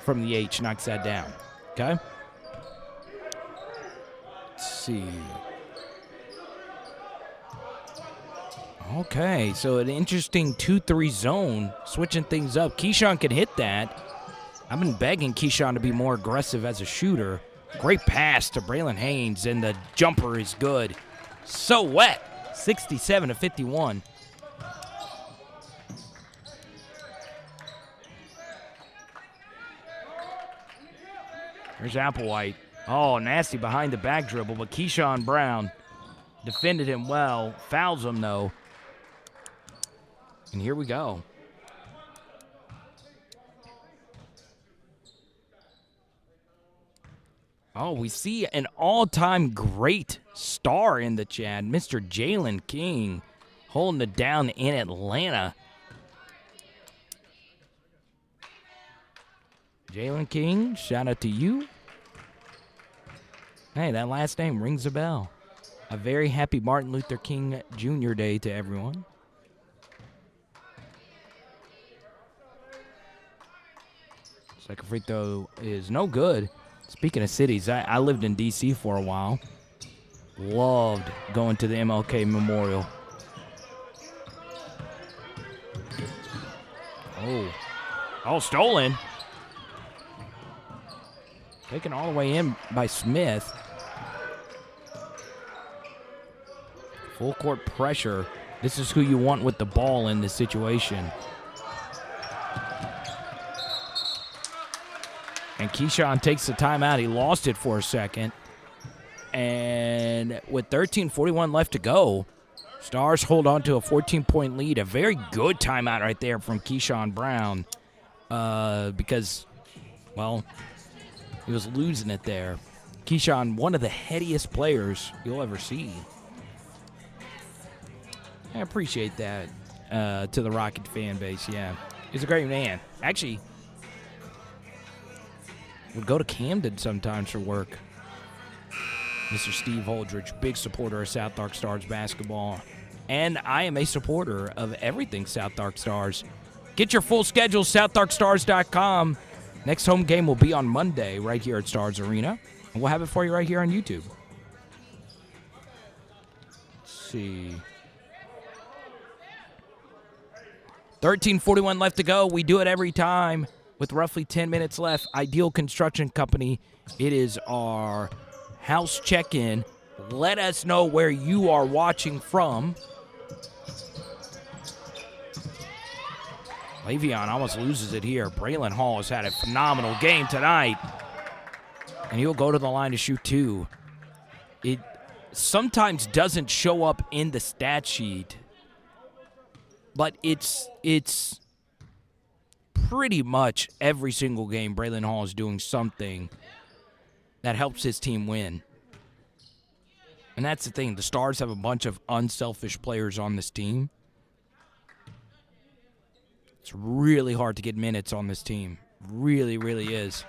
A: from the H, knocks that down. Okay? Let's see. Okay, so an interesting 2-3 zone, switching things up. Keyshawn can hit that. I've been begging Keyshawn to be more aggressive as a shooter. Great pass to Braylon Haynes, and the jumper is good. So wet, 67-51. There's Applewhite. Oh, nasty behind the back dribble, but Keyshawn Brown defended him well. Fouls him, though. And here we go. Oh, we see an all-time great star in the chat, Mr. Jalen King, holding it down in Atlanta. Jalen King, shout out to you. Hey, that last name rings a bell. A very happy Martin Luther King Jr. Day to everyone. Second free throw is no good. Speaking of cities, I lived in D.C. for a while. Loved going to the MLK Memorial. Oh, stolen. Taken all the way in by Smith. Full court pressure. This is who you want with the ball in this situation. And Keyshawn takes the timeout. He lost it for a second. And with 13:41 left to go, Stars hold on to a 14-point lead. A very good timeout right there from Keyshawn Brown because, well, he was losing it there. Keyshawn, one of the headiest players you'll ever see. I appreciate that to the Rocket fan base, yeah. He's a great man. Actually, would go to Camden sometimes for work. Mr. Steve Holdridge, big supporter of SouthArk Stars basketball. And I am a supporter of everything SouthArk Stars. Get your full schedule, southarkstars.com. Next home game will be on Monday right here at Stars Arena. And we'll have it for you right here on YouTube. Let's see. 13:41 left to go. We do it every time with roughly 10 minutes left. Ideal Construction Company. It is our house check-in. Let us know where you are watching from. Le'Veon almost loses it here. Braylon Hall has had a phenomenal game tonight. And he'll go to the line to shoot two. It sometimes doesn't show up in the stat sheet, but it's pretty much every single game Braylon Hall is doing something that helps his team win. And that's the thing. The Stars have a bunch of unselfish players on this team. It's really hard to get minutes on this team. Really, really is.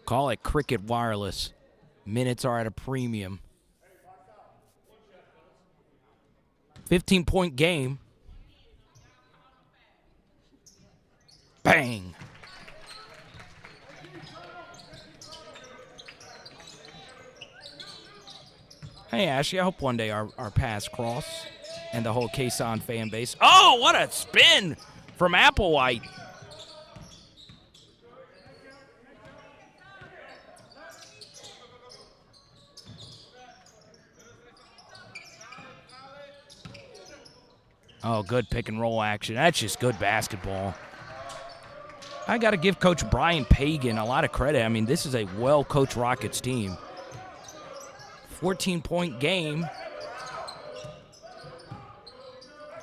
A: Call it Cricket Wireless. Minutes are at a premium. 15-point game. Bang. Hey, Ashley, I hope one day our paths cross and the whole Kason fan base. Oh, what a spin from Applewhite. Oh, good pick and roll action. That's just good basketball. I got to give Coach Brian Pagan a lot of credit. I mean, this is a well-coached Rockets team. 14-point game.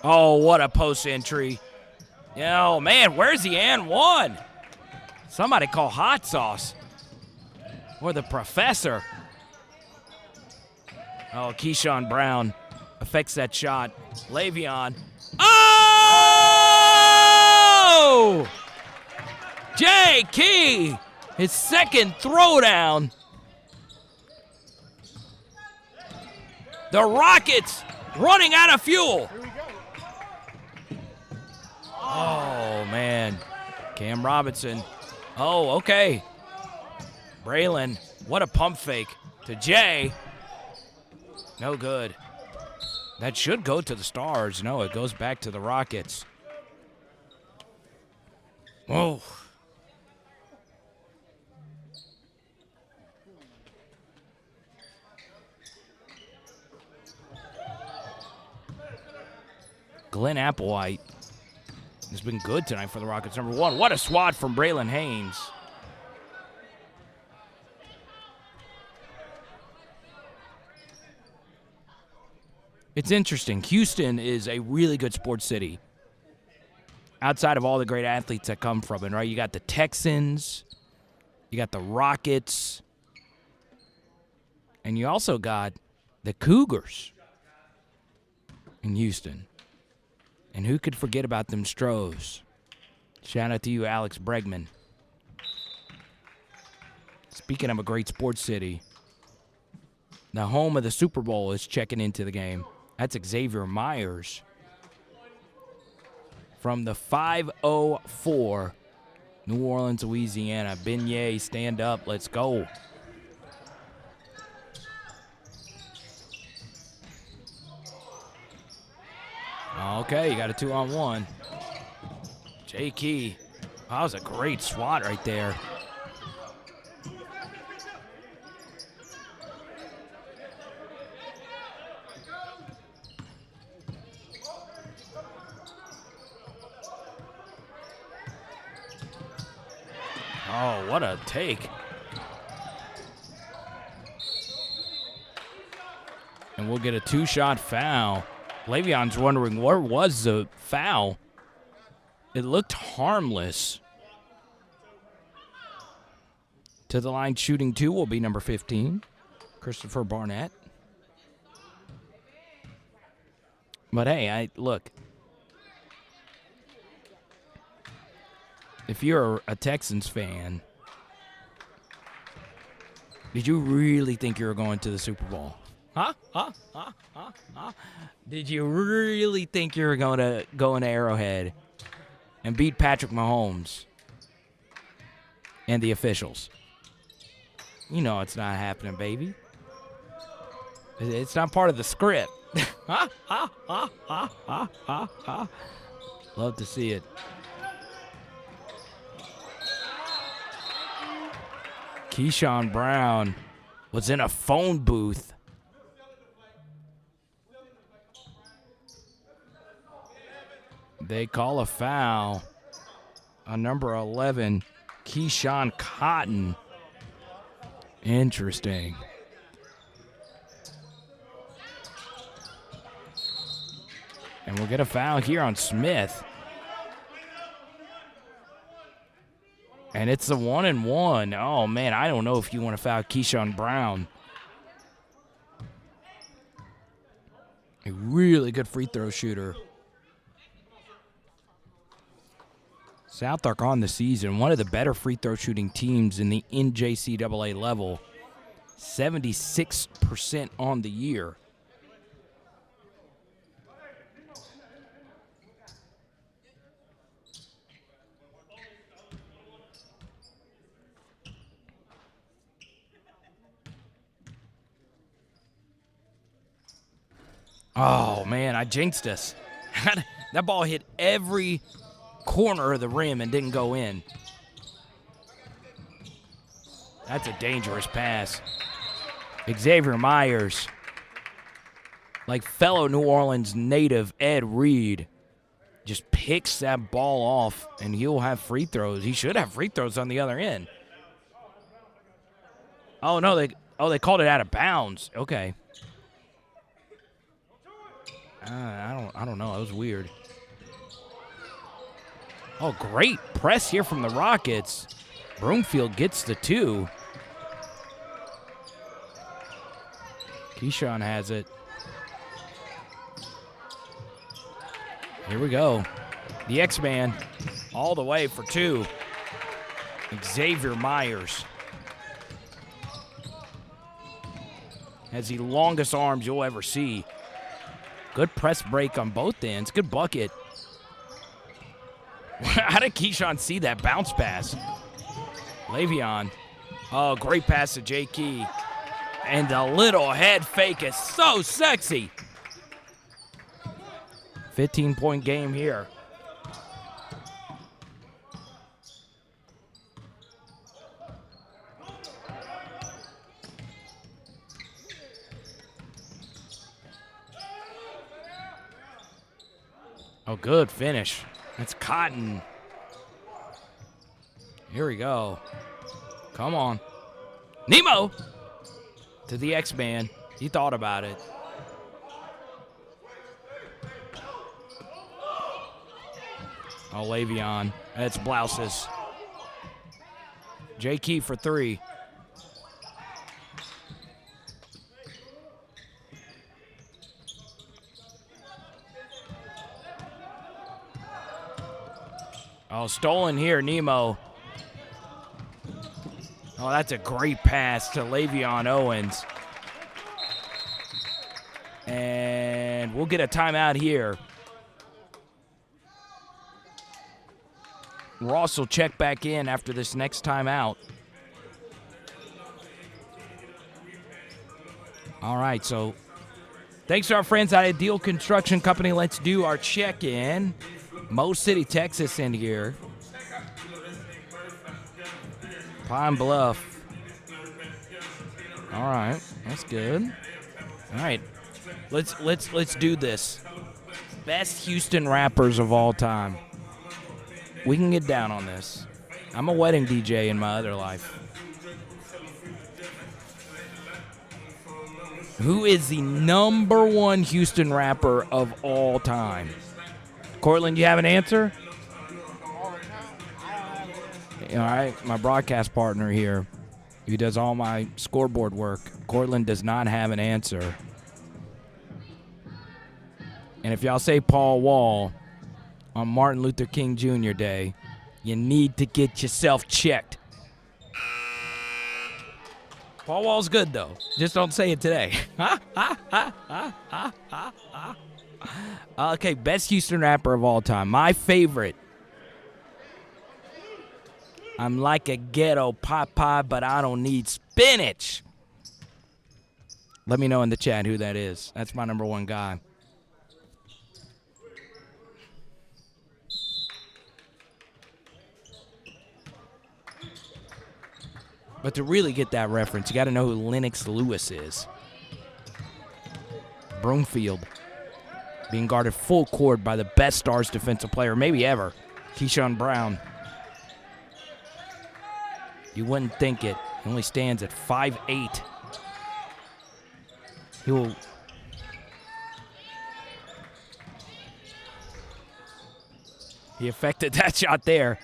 A: Oh, what a post entry. Oh, man, where's the and one? Somebody call hot sauce. Or the professor. Oh, Keyshawn Brown affects that shot. Le'Veon. Oh! J. Key, his second throwdown. The Rockets running out of fuel. Oh, man. Cam Robinson. Oh, okay. Braylon, what a pump fake to Jay. No good. That should go to the Stars. No, it goes back to the Rockets. Whoa. Glenn Applewhite has been good tonight for the Rockets. Number one, what a swat from Braylon Haynes. It's interesting. Houston is a really good sports city. Outside of all the great athletes that come from it, right? You got the Texans, you got the Rockets, and you also got the Cougars in Houston. And who could forget about them Stros? Shout out to you, Alex Bregman. Speaking of a great sports city, the home of the Super Bowl is checking into the game. That's Xavier Myers from the 504, New Orleans, Louisiana. Beignet, stand up. Let's go. Okay, you got a 2-on-1. J. Key. That was a great swat right there. Oh, what a take. And we'll get a two-shot foul. Le'Veon's wondering, where was the foul? It looked harmless. To the line shooting two will be number 15, Christopher Barnett. But hey, look. If you're a Texans fan, did you really think you were going to the Super Bowl? Huh? Did you really think you were going to go into Arrowhead and beat Patrick Mahomes and the officials? You know it's not happening, baby. It's not part of the script. Love to see it. Keyshawn Brown was in a phone booth. They call a foul on number 11, Keyshawn Cotton. Interesting. And we'll get a foul here on Smith. And it's the 1-and-1. Oh, man, I don't know if you want to foul Keyshawn Brown. A really good free throw shooter. SouthArk on the season, one of the better free throw shooting teams in the NJCAA level. 76% on the year. Oh, man, I jinxed us. That ball hit every corner of the rim and didn't go in. That's a dangerous pass. Xavier Myers, like fellow New Orleans native Ed Reed, just picks that ball off, and he'll have free throws. He should have free throws on the other end. Oh, no, they called it out of bounds. Okay. I don't know. That was weird. Oh, great press here from the Rockets. Broomfield gets the 2. Keyshawn has it. Here we go. The X-Man all the way for 2. Xavier Myers has the longest arms you'll ever see. Good press break on both ends. Good bucket. How did Keyshawn see that bounce pass? Le'Veon. Oh, great pass to J. Key. And the little head fake is so sexy. 15-point game here. Oh, good finish. That's Cotton. Here we go. Come on. Nemo! To the X-Man. He thought about it. Oh, Le'Veon. That's Blouses. J. Key for 3. Oh, stolen here, Nemo. Oh, that's a great pass to Le'Veon Owens. And we'll get a timeout here. Ross will check back in after this next timeout. All right, so thanks to our friends at Ideal Construction Company. Let's do our check-in. Mo City, Texas in here. Pine Bluff. All right, that's good. All right, let's do this. Best Houston rappers of all time. We can get down on this. I'm a wedding DJ in my other life. Who is the number 1 Houston rapper of all time? Cortland, you have an answer? All right, my broadcast partner here, who does all my scoreboard work, Cortland does not have an answer. And if y'all say Paul Wall on Martin Luther King Jr. Day, you need to get yourself checked. Paul Wall's good, though. Just don't say it today. Okay, best Houston rapper of all time. My favorite. I'm like a ghetto Popeye, but I don't need spinach. Let me know in the chat who that is. That's my number 1 guy. But to really get that reference, you got to know who Lennox Lewis is. Broomfield. Being guarded full court by the best Stars defensive player maybe ever, Keyshawn Brown. You wouldn't think it. He only stands at 5'8". He will... He affected that shot there.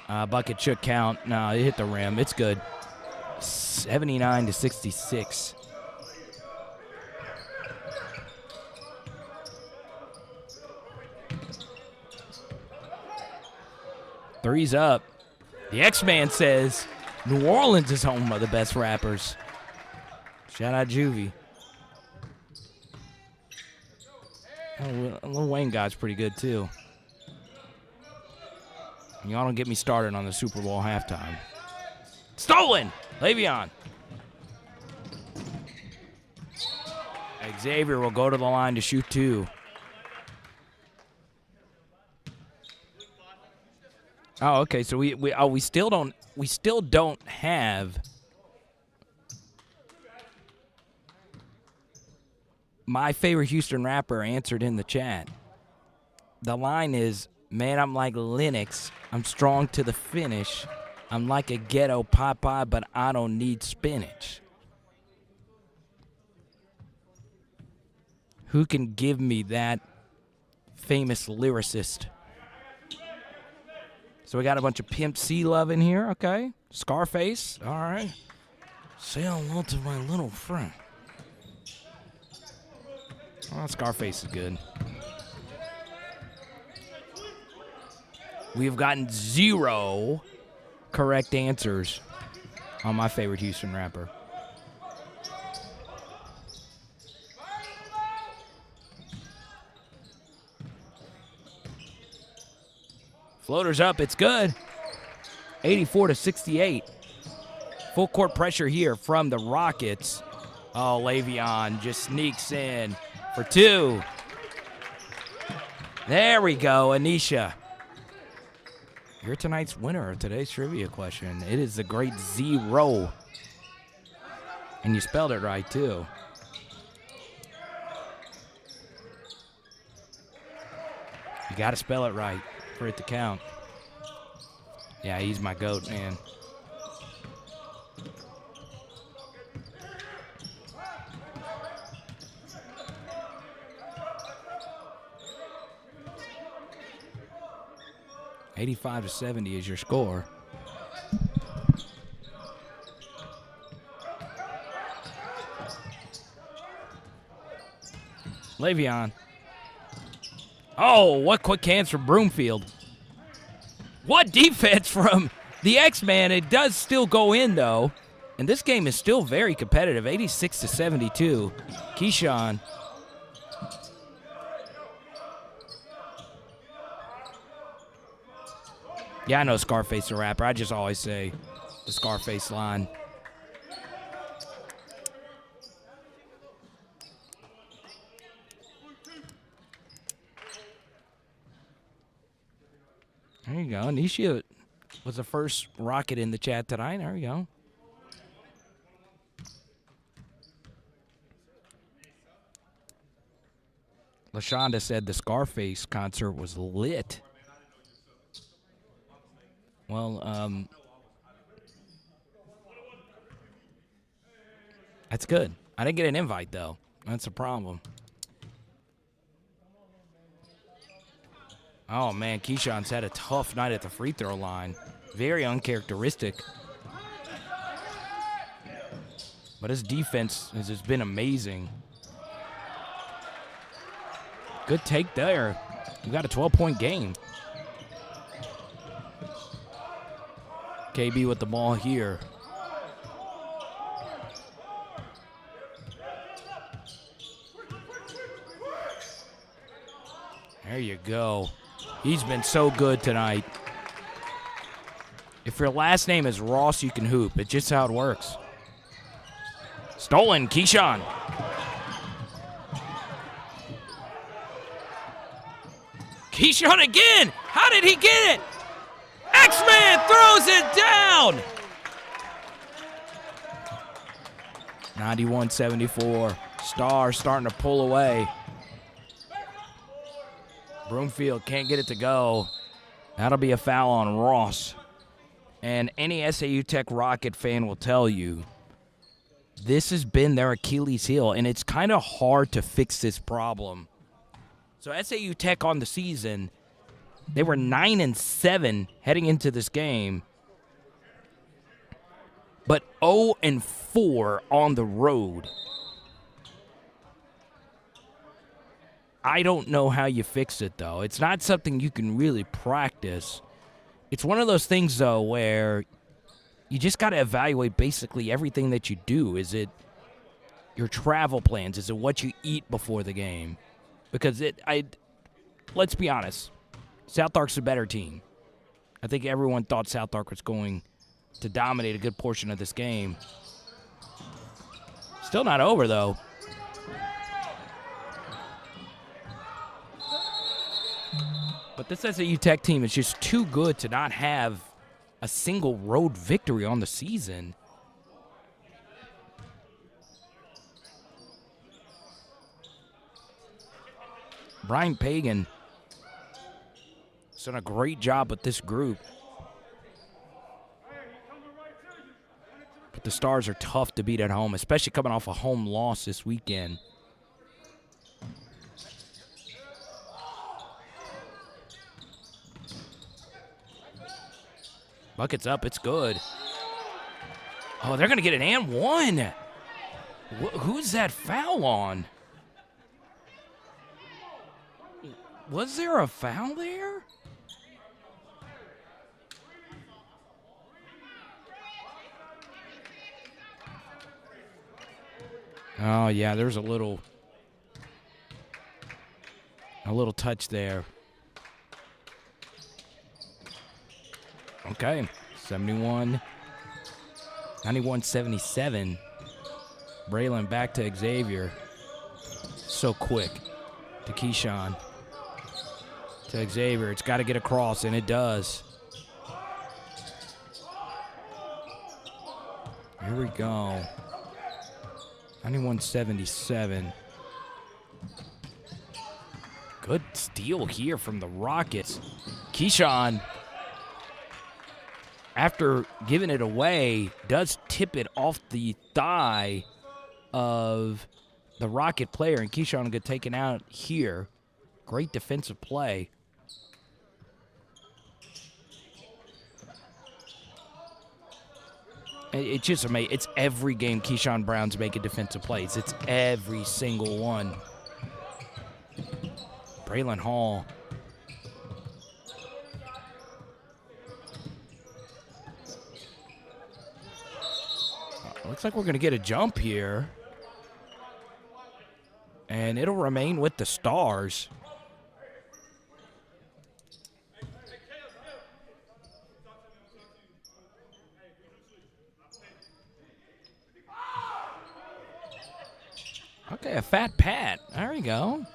A: Bucket should count. No, it hit the rim. It's good. 79-66. Three's up. The X-Man says New Orleans is home of the best rappers. Shout out Juvie. Oh, Lil Wayne guy's pretty good, too. Y'all don't get me started on the Super Bowl halftime. Stolen! Le'Veon. Xavier will go to the line to shoot 2. Oh, okay. So we still don't have my favorite Houston rapper answered in the chat. The line is, man, I'm like Lennox. I'm strong to the finish. I'm like a ghetto Popeye, but I don't need spinach. Who can give me that famous lyricist? So we got a bunch of Pimp C love in here, okay? Scarface, all right. Say hello to my little friend. Oh, Scarface is good. We've gotten 0 correct answers on my favorite Houston rapper. Floater's up, it's good. 84-68. Full court pressure here from the Rockets. Oh, Le'Veon just sneaks in for 2. There we go, Anisha. You're tonight's winner of today's trivia question. It is the great 0. And you spelled it right, too. You got to spell it right for it to count. Yeah, he's my GOAT, man. $85-70 is your score. Le'Veon. Oh, what quick hands from Broomfield. What defense from the X-Man. It does still go in, though. And this game is still very competitive. 86-72. Keyshawn. Yeah, I know Scarface the rapper. I just always say the Scarface line. There you go. Nisha was the first Rocket in the chat tonight. There you go. LaShonda said the Scarface concert was lit. Well, that's good. I didn't get an invite, though. That's a problem. Oh, man, Keyshawn's had a tough night at the free throw line. Very uncharacteristic. But his defense has just been amazing. Good take there. You got a 12-point game. KB with the ball here. There you go. He's been so good tonight. If your last name is Ross, you can hoop. It's just how it works. Stolen, Keyshawn. Keyshawn again. How did he get it? X-Man throws it down. 91-74. Star starting to pull away. Broomfield can't get it to go. That'll be a foul on Ross. And any SAU Tech Rocket fan will tell you, this has been their Achilles heel, and it's kind of hard to fix this problem. So SAU Tech on the season, they were 9-7 heading into this game, but 0-4 on the road. I don't know how you fix it, though. It's not something you can really practice. It's one of those things, though, where you just got to evaluate basically everything that you do. Is it your travel plans? Is it what you eat before the game? Because let's be honest, SouthArk's a better team. I think everyone thought SouthArk was going to dominate a good portion of this game. Still not over, though. But this SAU Tech team is just too good to not have a single road victory on the season. Brian Pagan has done a great job with this group. But the Stars are tough to beat at home, especially coming off a home loss this weekend. Bucket's up. It's good. Oh, they're going to get an and one. Who's that foul on? Was there a foul there? Oh, yeah, there's a little touch there. Okay, 91-77. Braylon back to Xavier. So quick to Keyshawn. To Xavier, it's got to get across, and it does. Here we go. 91-77. Good steal here from the Rockets. Keyshawn, after giving it away, does tip it off the thigh of the Rocket player, and Keyshawn will get taken out here. Great defensive play. It's just amazing. It's every game Keyshawn Brown's making defensive plays. It's every single one. Braylon Hall. Looks like we're going to get a jump here. And it'll remain with the Stars. Okay, a Fat Pat. There we go.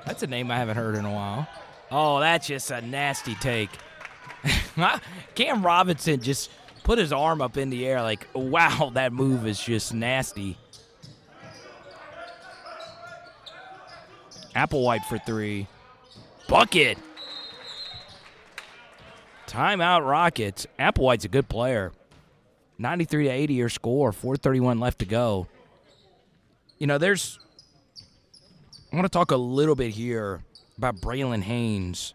A: That's a name I haven't heard in a while. Oh, that's just a nasty take. Cam Robinson just put his arm up in the air like, wow, that move is just nasty. Applewhite for three. Bucket. Timeout Rockets. Applewhite's a good player. 93-80 your score. 4:31 left to go. You know, I want to talk a little bit here about Braylon Haynes.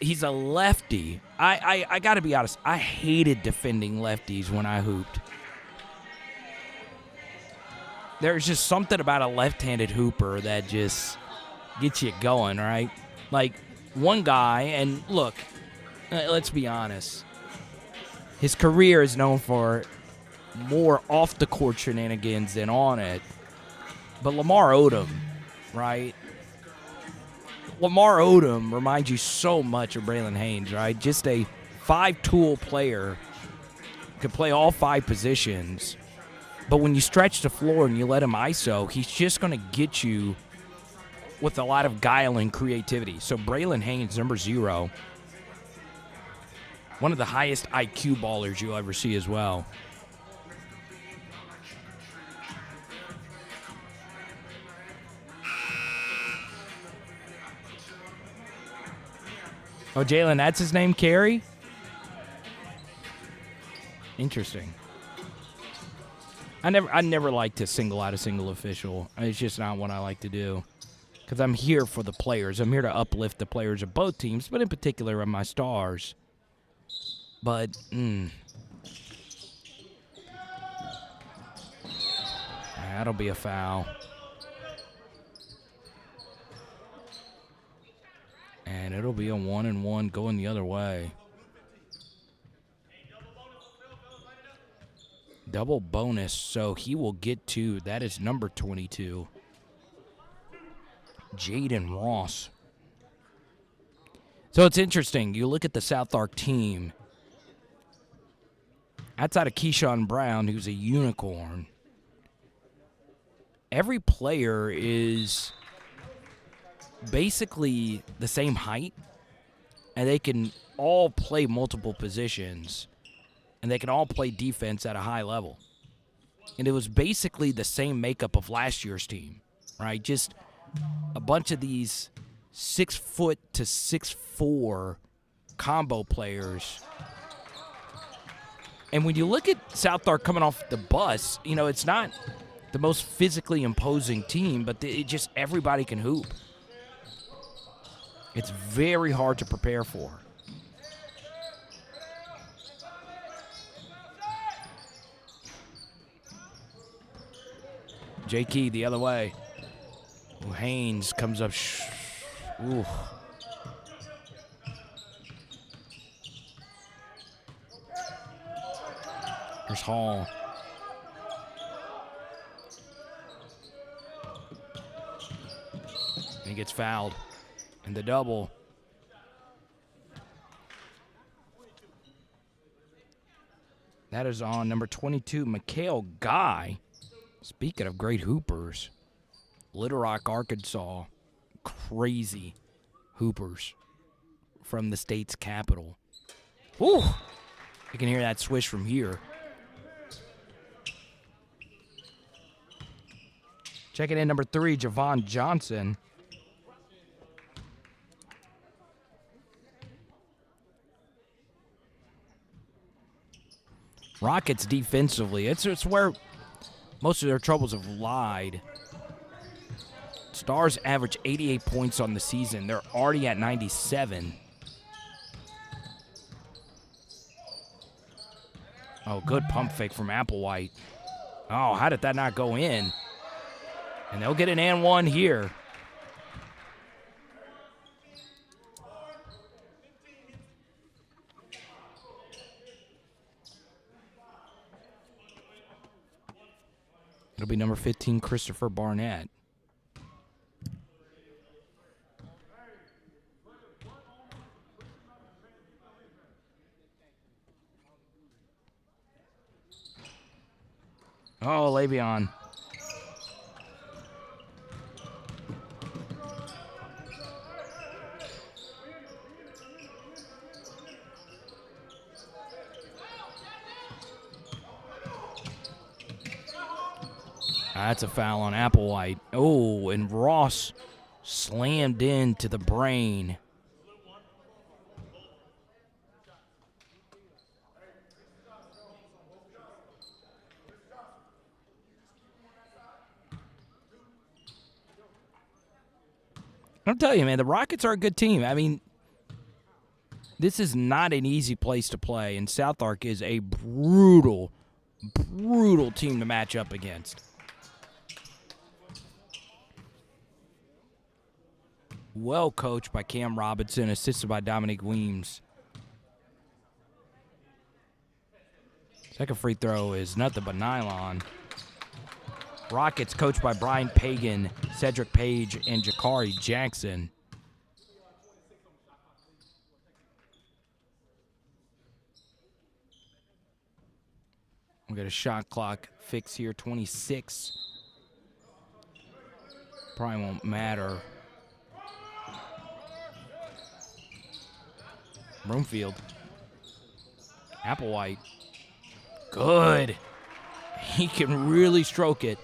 A: He's a lefty. I got to be honest. I hated defending lefties when I hooped. There's just something about a left-handed hooper that just gets you going, right? Like, one guy, and look, let's be honest. His career is known for more off-the-court shenanigans than on it. But Lamar Odom, right? Lamar Odom reminds you so much of Braylon Haynes, right? Just a five-tool player, could play all five positions. But when you stretch the floor and you let him ISO, he's just going to get you with a lot of guile and creativity. So Braylon Haynes, number 0, one of the highest IQ ballers you'll ever see as well. Oh, Jalen, that's his name, Carey? Interesting. I never like to single out a single official. It's just not what I like to do. Because I'm here for the players. I'm here to uplift the players of both teams, but in particular of my Stars. But, that'll be a foul. And it'll be a 1-and-1 going the other way. Double bonus, so he will get 2. That is number 22. Jaden Ross. So it's interesting. You look at the SouthArk team. Outside of Keyshawn Brown, who's a unicorn, every player is basically the same height, and they can all play multiple positions, and they can all play defense at a high level. And it was basically the same makeup of last year's team, right? Just a bunch of these 6' to 6'4" combo players. And when you look at SouthArk coming off the bus, you know, it's not the most physically imposing team, but it just everybody can hoop. It's very hard to prepare for. J. Key the other way. Ooh, Haynes comes up. Ooh. Here's Hall. And he gets fouled. And the double. That is on number 22, Mikhail Guy. Speaking of great hoopers, Little Rock, Arkansas, crazy hoopers from the state's capital. Ooh, you can hear that swish from here. Checking in number 3, Javon Johnson. Rockets defensively, it's where most of their troubles have lied. Stars average 88 points on the season. They're already at 97. Oh, good pump fake from Applewhite. Oh, how did that not go in? And they'll get an and one here. It'll be number 15, Christopher Barnett. Oh, Le'Veon. That's a foul on Applewhite. Oh, and Ross slammed into the brain. I'll tell you, man, the Rockets are a good team. I mean, this is not an easy place to play, and SouthArk is a brutal, brutal team to match up against. Well coached by Cam Robinson, assisted by Dominique Weems. Second free throw is nothing but nylon. Rockets coached by Brian Pagan, Cedric Page, and Jakari Jackson. We'll get a shot clock fix here, 26. Probably won't matter. Broomfield. Applewhite. Good. He can really stroke it.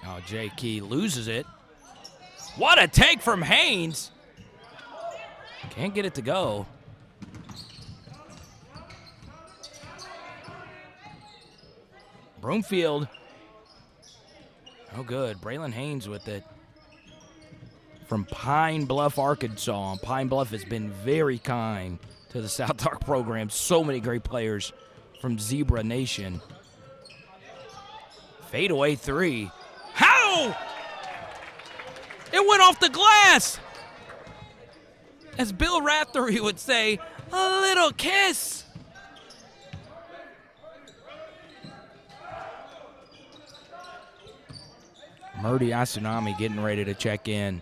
A: Oh, J. Key loses it. What a take from Haynes. Can't get it to go. Broomfield. Oh, good. Braylon Haynes with it. From Pine Bluff, Arkansas. Pine Bluff has been very kind to the SouthArk program. So many great players from Zebra Nation. Fadeaway three. How? It went off the glass. As Bill Raftery would say, a little kiss. Murdy Asunami getting ready to check in.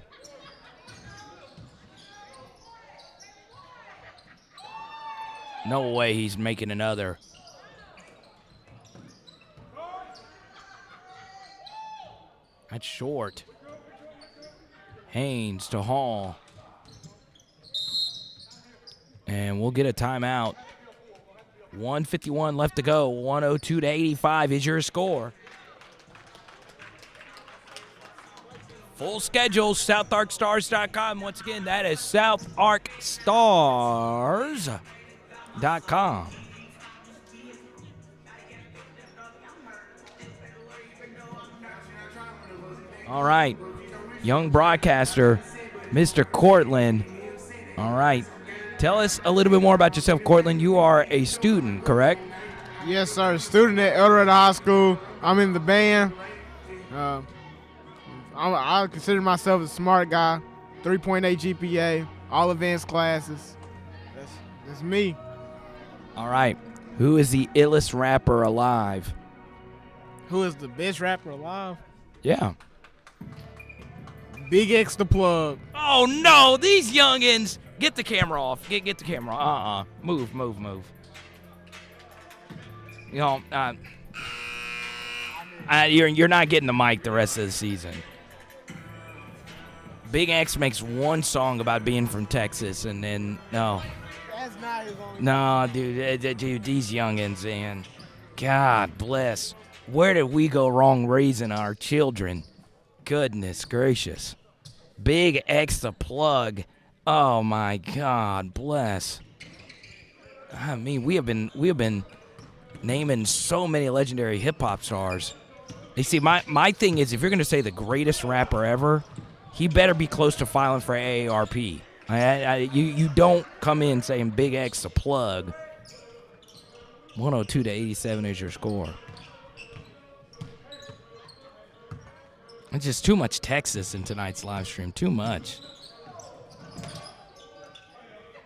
A: No way he's making another. That's short. Haynes to Hall. And we'll get a timeout. 1:51 left to go. 102-85 is your score. Full schedule, SouthArkStars.com. Once again, that is SouthArkStars.com. All right, young broadcaster, Mr. Cortland. All right, Tell us a little bit more about yourself, Cortland. You are a student, correct?
B: Yes, sir. Student at Eldorado High School. I'm in the band. I consider myself a smart guy. 3.8 GPA, all advanced classes. That's me.
A: All right. Who is the illest rapper alive?
B: Who is the best rapper alive?
A: Yeah.
B: Big X the Plug.
A: Oh, no. These youngins. Get the camera off. Get the camera off. Move. You know, you're not getting the mic the rest of the season. Big X makes one song about being from Texas, and then, no.
B: That's not his own.
A: No, dude, these youngins, man. God bless. Where did we go wrong raising our children? Goodness gracious. Big X the Plug. Oh my God, bless. I mean, we have been naming so many legendary hip hop stars. You see, my thing is, if you're gonna say the greatest rapper ever, he better be close to filing for AARP. You don't come in saying Big X the Plug. 102-87 is your score. It's just too much Texas in tonight's live stream. Too much.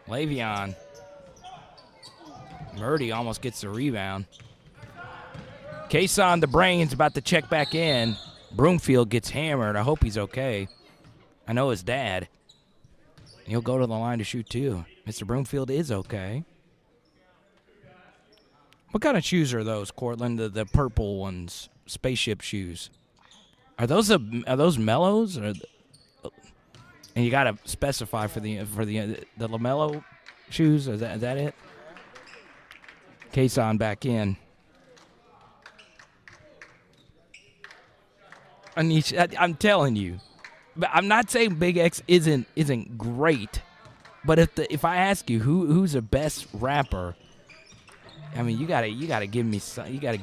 A: Le'Veon. Murdy almost gets the rebound. Kason the Brain's about to check back in. Broomfield gets hammered. I hope he's okay. I know his dad. He'll go to the line to shoot too. Mr. Broomfield is okay. What kind of shoes are those, Cortland? The purple ones, spaceship shoes. Are those Mellows? And you gotta specify for the LaMelo shoes. Is that it? Kason back in. I'm telling you, but I'm not saying Big X isn't great, but if I ask you who's the best rapper, I mean you gotta give me Weezy, you gotta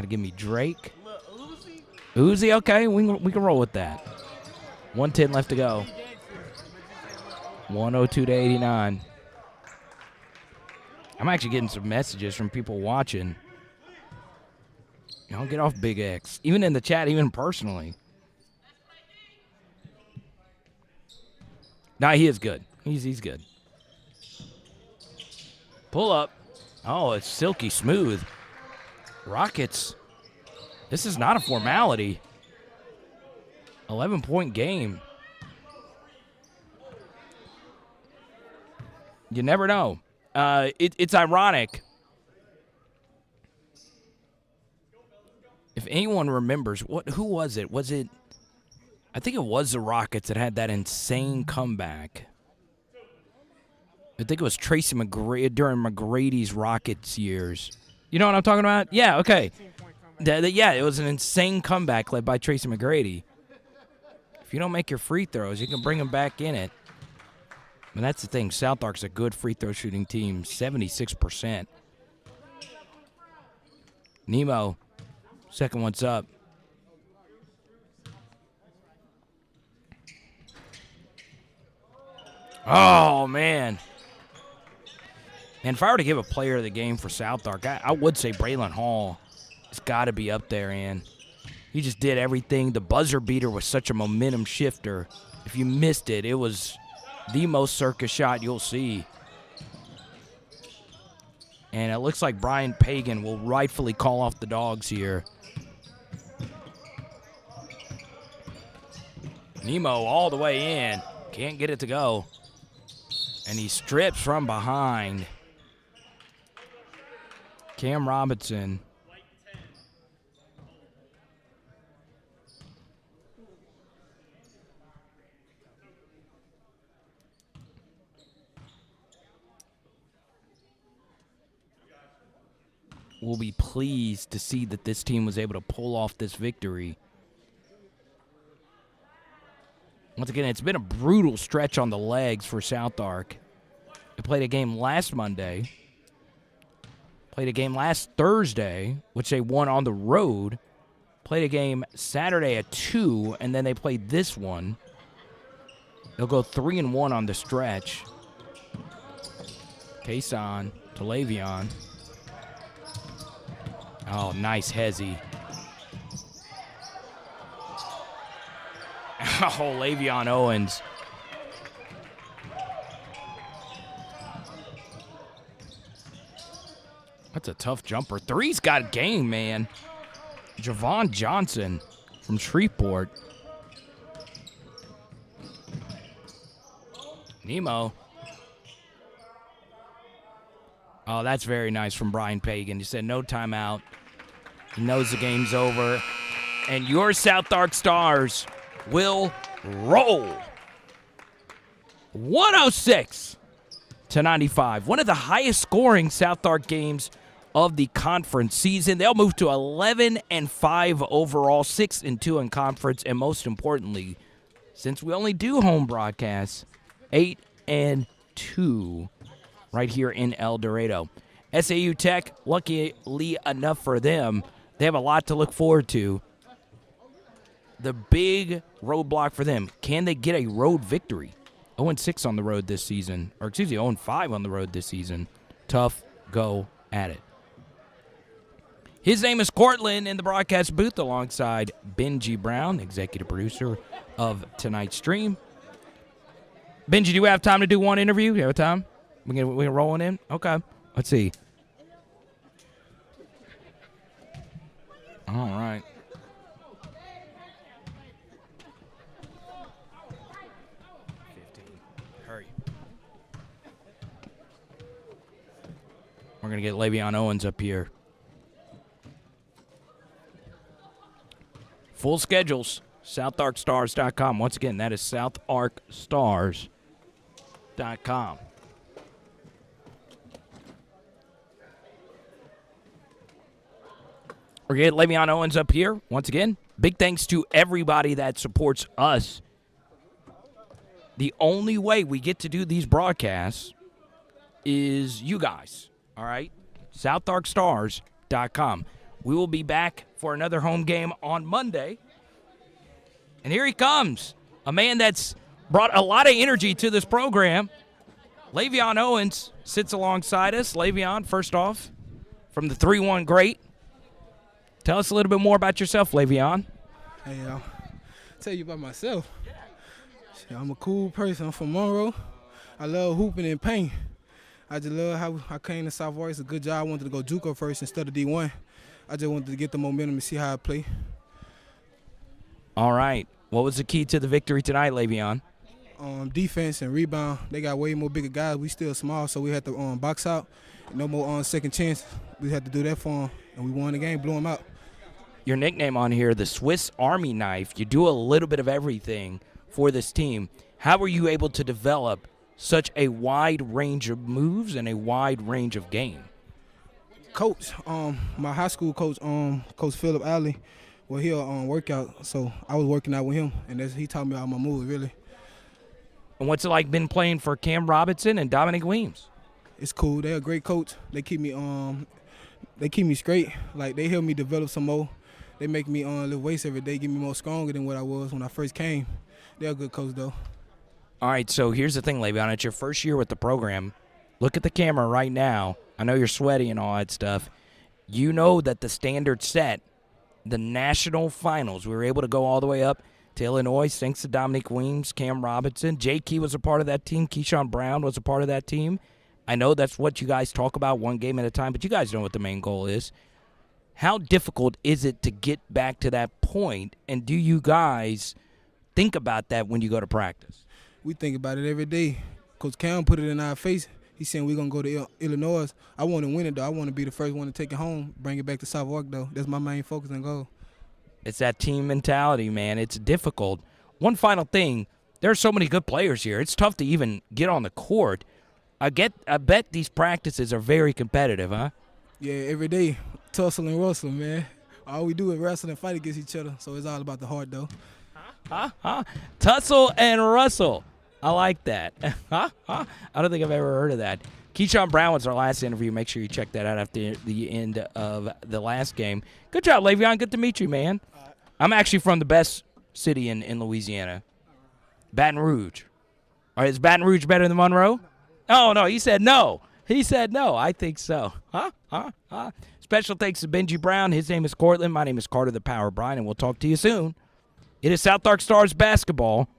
A: give me Drake, Uzi. Okay, we can roll with that. 110 left to go. 102-89. I'm actually getting some messages from people watching. Don't get off Big X. Even in the chat, even personally. Nah, he is good. He's good. Pull up. Oh, it's silky smooth. Rockets. This is not a formality. 11-point game. You never know. It's ironic. If anyone remembers, who was it? I think it was the Rockets that had that insane comeback. I think it was Tracy McGrady during McGrady's Rockets years. You know what I'm talking about? Yeah, okay. Yeah, it was an insane comeback led by Tracy McGrady. If you don't make your free throws, you can bring them back in it. And that's the thing. SouthArk's a good free throw shooting team, 76%. Nemo. Second one's up. Oh, man. And if I were to give a player of the game for SouthArk, I would say Braylon Hall has got to be up there, and he just did everything. The buzzer beater was such a momentum shifter. If you missed it, it was the most circus shot you'll see. And it looks like Brian Pagan will rightfully call off the dogs here. Nemo all the way in. Can't get it to go. And he strips from behind. Cam Robinson. Will be pleased to see that this team was able to pull off this victory. Once again, it's been a brutal stretch on the legs for SouthArk. They played a game last Monday. Played a game last Thursday, which they won on the road. Played a game Saturday at 2, and then they played this one. They'll go 3-1 on the stretch. Kason to Le'Veon. Oh, nice hezzy. Oh, Le'Veon Owens. That's a tough jumper. Three's got game, man. Javon Johnson from Shreveport. Nemo. Oh, that's very nice from Brian Pagan. He said no timeout. He knows the game's over. And your SouthArk Stars will roll. 106-95. One of the highest scoring SouthArk games of the conference season. They'll move to 11-5 overall, 6-2 in conference, and most importantly, since we only do home broadcasts, 8-2 right here in El Dorado. SAU Tech, luckily enough for them, they have a lot to look forward to. The big roadblock for them, can they get a road victory? 0-6 on the road this season, or excuse me, 0-5 on the road this season. Tough go at it. His name is Cortland in the broadcast booth alongside Benji Brown, executive producer of tonight's stream. Benji, do we have time to do one interview? Do you have time? We're rolling in? Okay. Let's see. All right. Hurry. We're going to get Le'Veon Owens up here. Full schedules, SouthArkStars.com. Once again, that is SouthArkStars.com. We're getting Le'Veon Owens up here. Once again, big thanks to everybody that supports us. The only way we get to do these broadcasts is you guys, all right? SouthArkStars.com. We will be back for another home game on Monday. And here he comes, a man that's brought a lot of energy to this program. Le'Veon Owens sits alongside us. Le'Veon, first off, from the 3-1 great. Tell us a little bit more about yourself, Le'Veon.
C: Hey, I'll tell you about myself. I'm a cool person. I'm from Monroe. I love hooping and paint. I just love how I came to SouthArk. It's a good job. I wanted to go JUCO first instead of D1. I just wanted to get the momentum and see how I play.
A: All right. What was the key to the victory tonight, Le'Veon?
C: Defense and rebound. They got way more bigger guys. We still small, so we had to box out. No more second chance. We had to do that for them, and we won the game, blew them out.
A: Your nickname on here, the Swiss Army knife. You do a little bit of everything for this team. How were you able to develop such a wide range of moves and a wide range of game?
C: Coach, my high school coach, Coach Philip Alley, well, he'll work out, so I was working out with him, and he taught me all my moves, really.
A: And what's it like been playing for Cam Robinson and Dominic Weems?
C: It's cool. They're a great coach. They keep me straight. Like, they help me develop some more. They make me lift weights every day, get me more stronger than what I was when I first came. They're a good coach, though. All
A: right, so here's the thing, Le'Veon. It's your first year with the program. Look at the camera right now. I know you're sweaty and all that stuff. You know that the standard set, the national finals, we were able to go all the way up to Illinois thanks to Dominic Weems, Cam Robinson. J. Key was a part of that team. Keyshawn Brown was a part of that team. I know that's what you guys talk about, one game at a time, but you guys know what the main goal is. How difficult is it to get back to that point, and do you guys think about that when you go to practice?
C: We think about it every day. Coach Cam put it in our face. He's saying we're going to go to Illinois. I want to win it, though. I want to be the first one to take it home, bring it back to SouthArk, though. That's my main focus and goal.
A: It's that team mentality, man. It's difficult. One final thing. There are so many good players here. It's tough to even get on the court. I bet these practices are very competitive, huh?
C: Yeah, every day. Tussle and rustle, man. All we do is wrestle and fight against each other, so it's all about the heart, though.
A: Tussle and rustle. I like that. I don't think I've ever heard of that. Keyshawn Brown was our last interview. Make sure you check that out after the end of the last game. Good job, Le'Veon. Good to meet you, man. I'm actually from the best city in Louisiana, Baton Rouge. Or is Baton Rouge better than Monroe? Oh, no, he said no. He said no. I think so. Special thanks to Benji Brown. His name is Cortland. My name is Carter the Power Brian, and we'll talk to you soon. It is SouthArk Stars basketball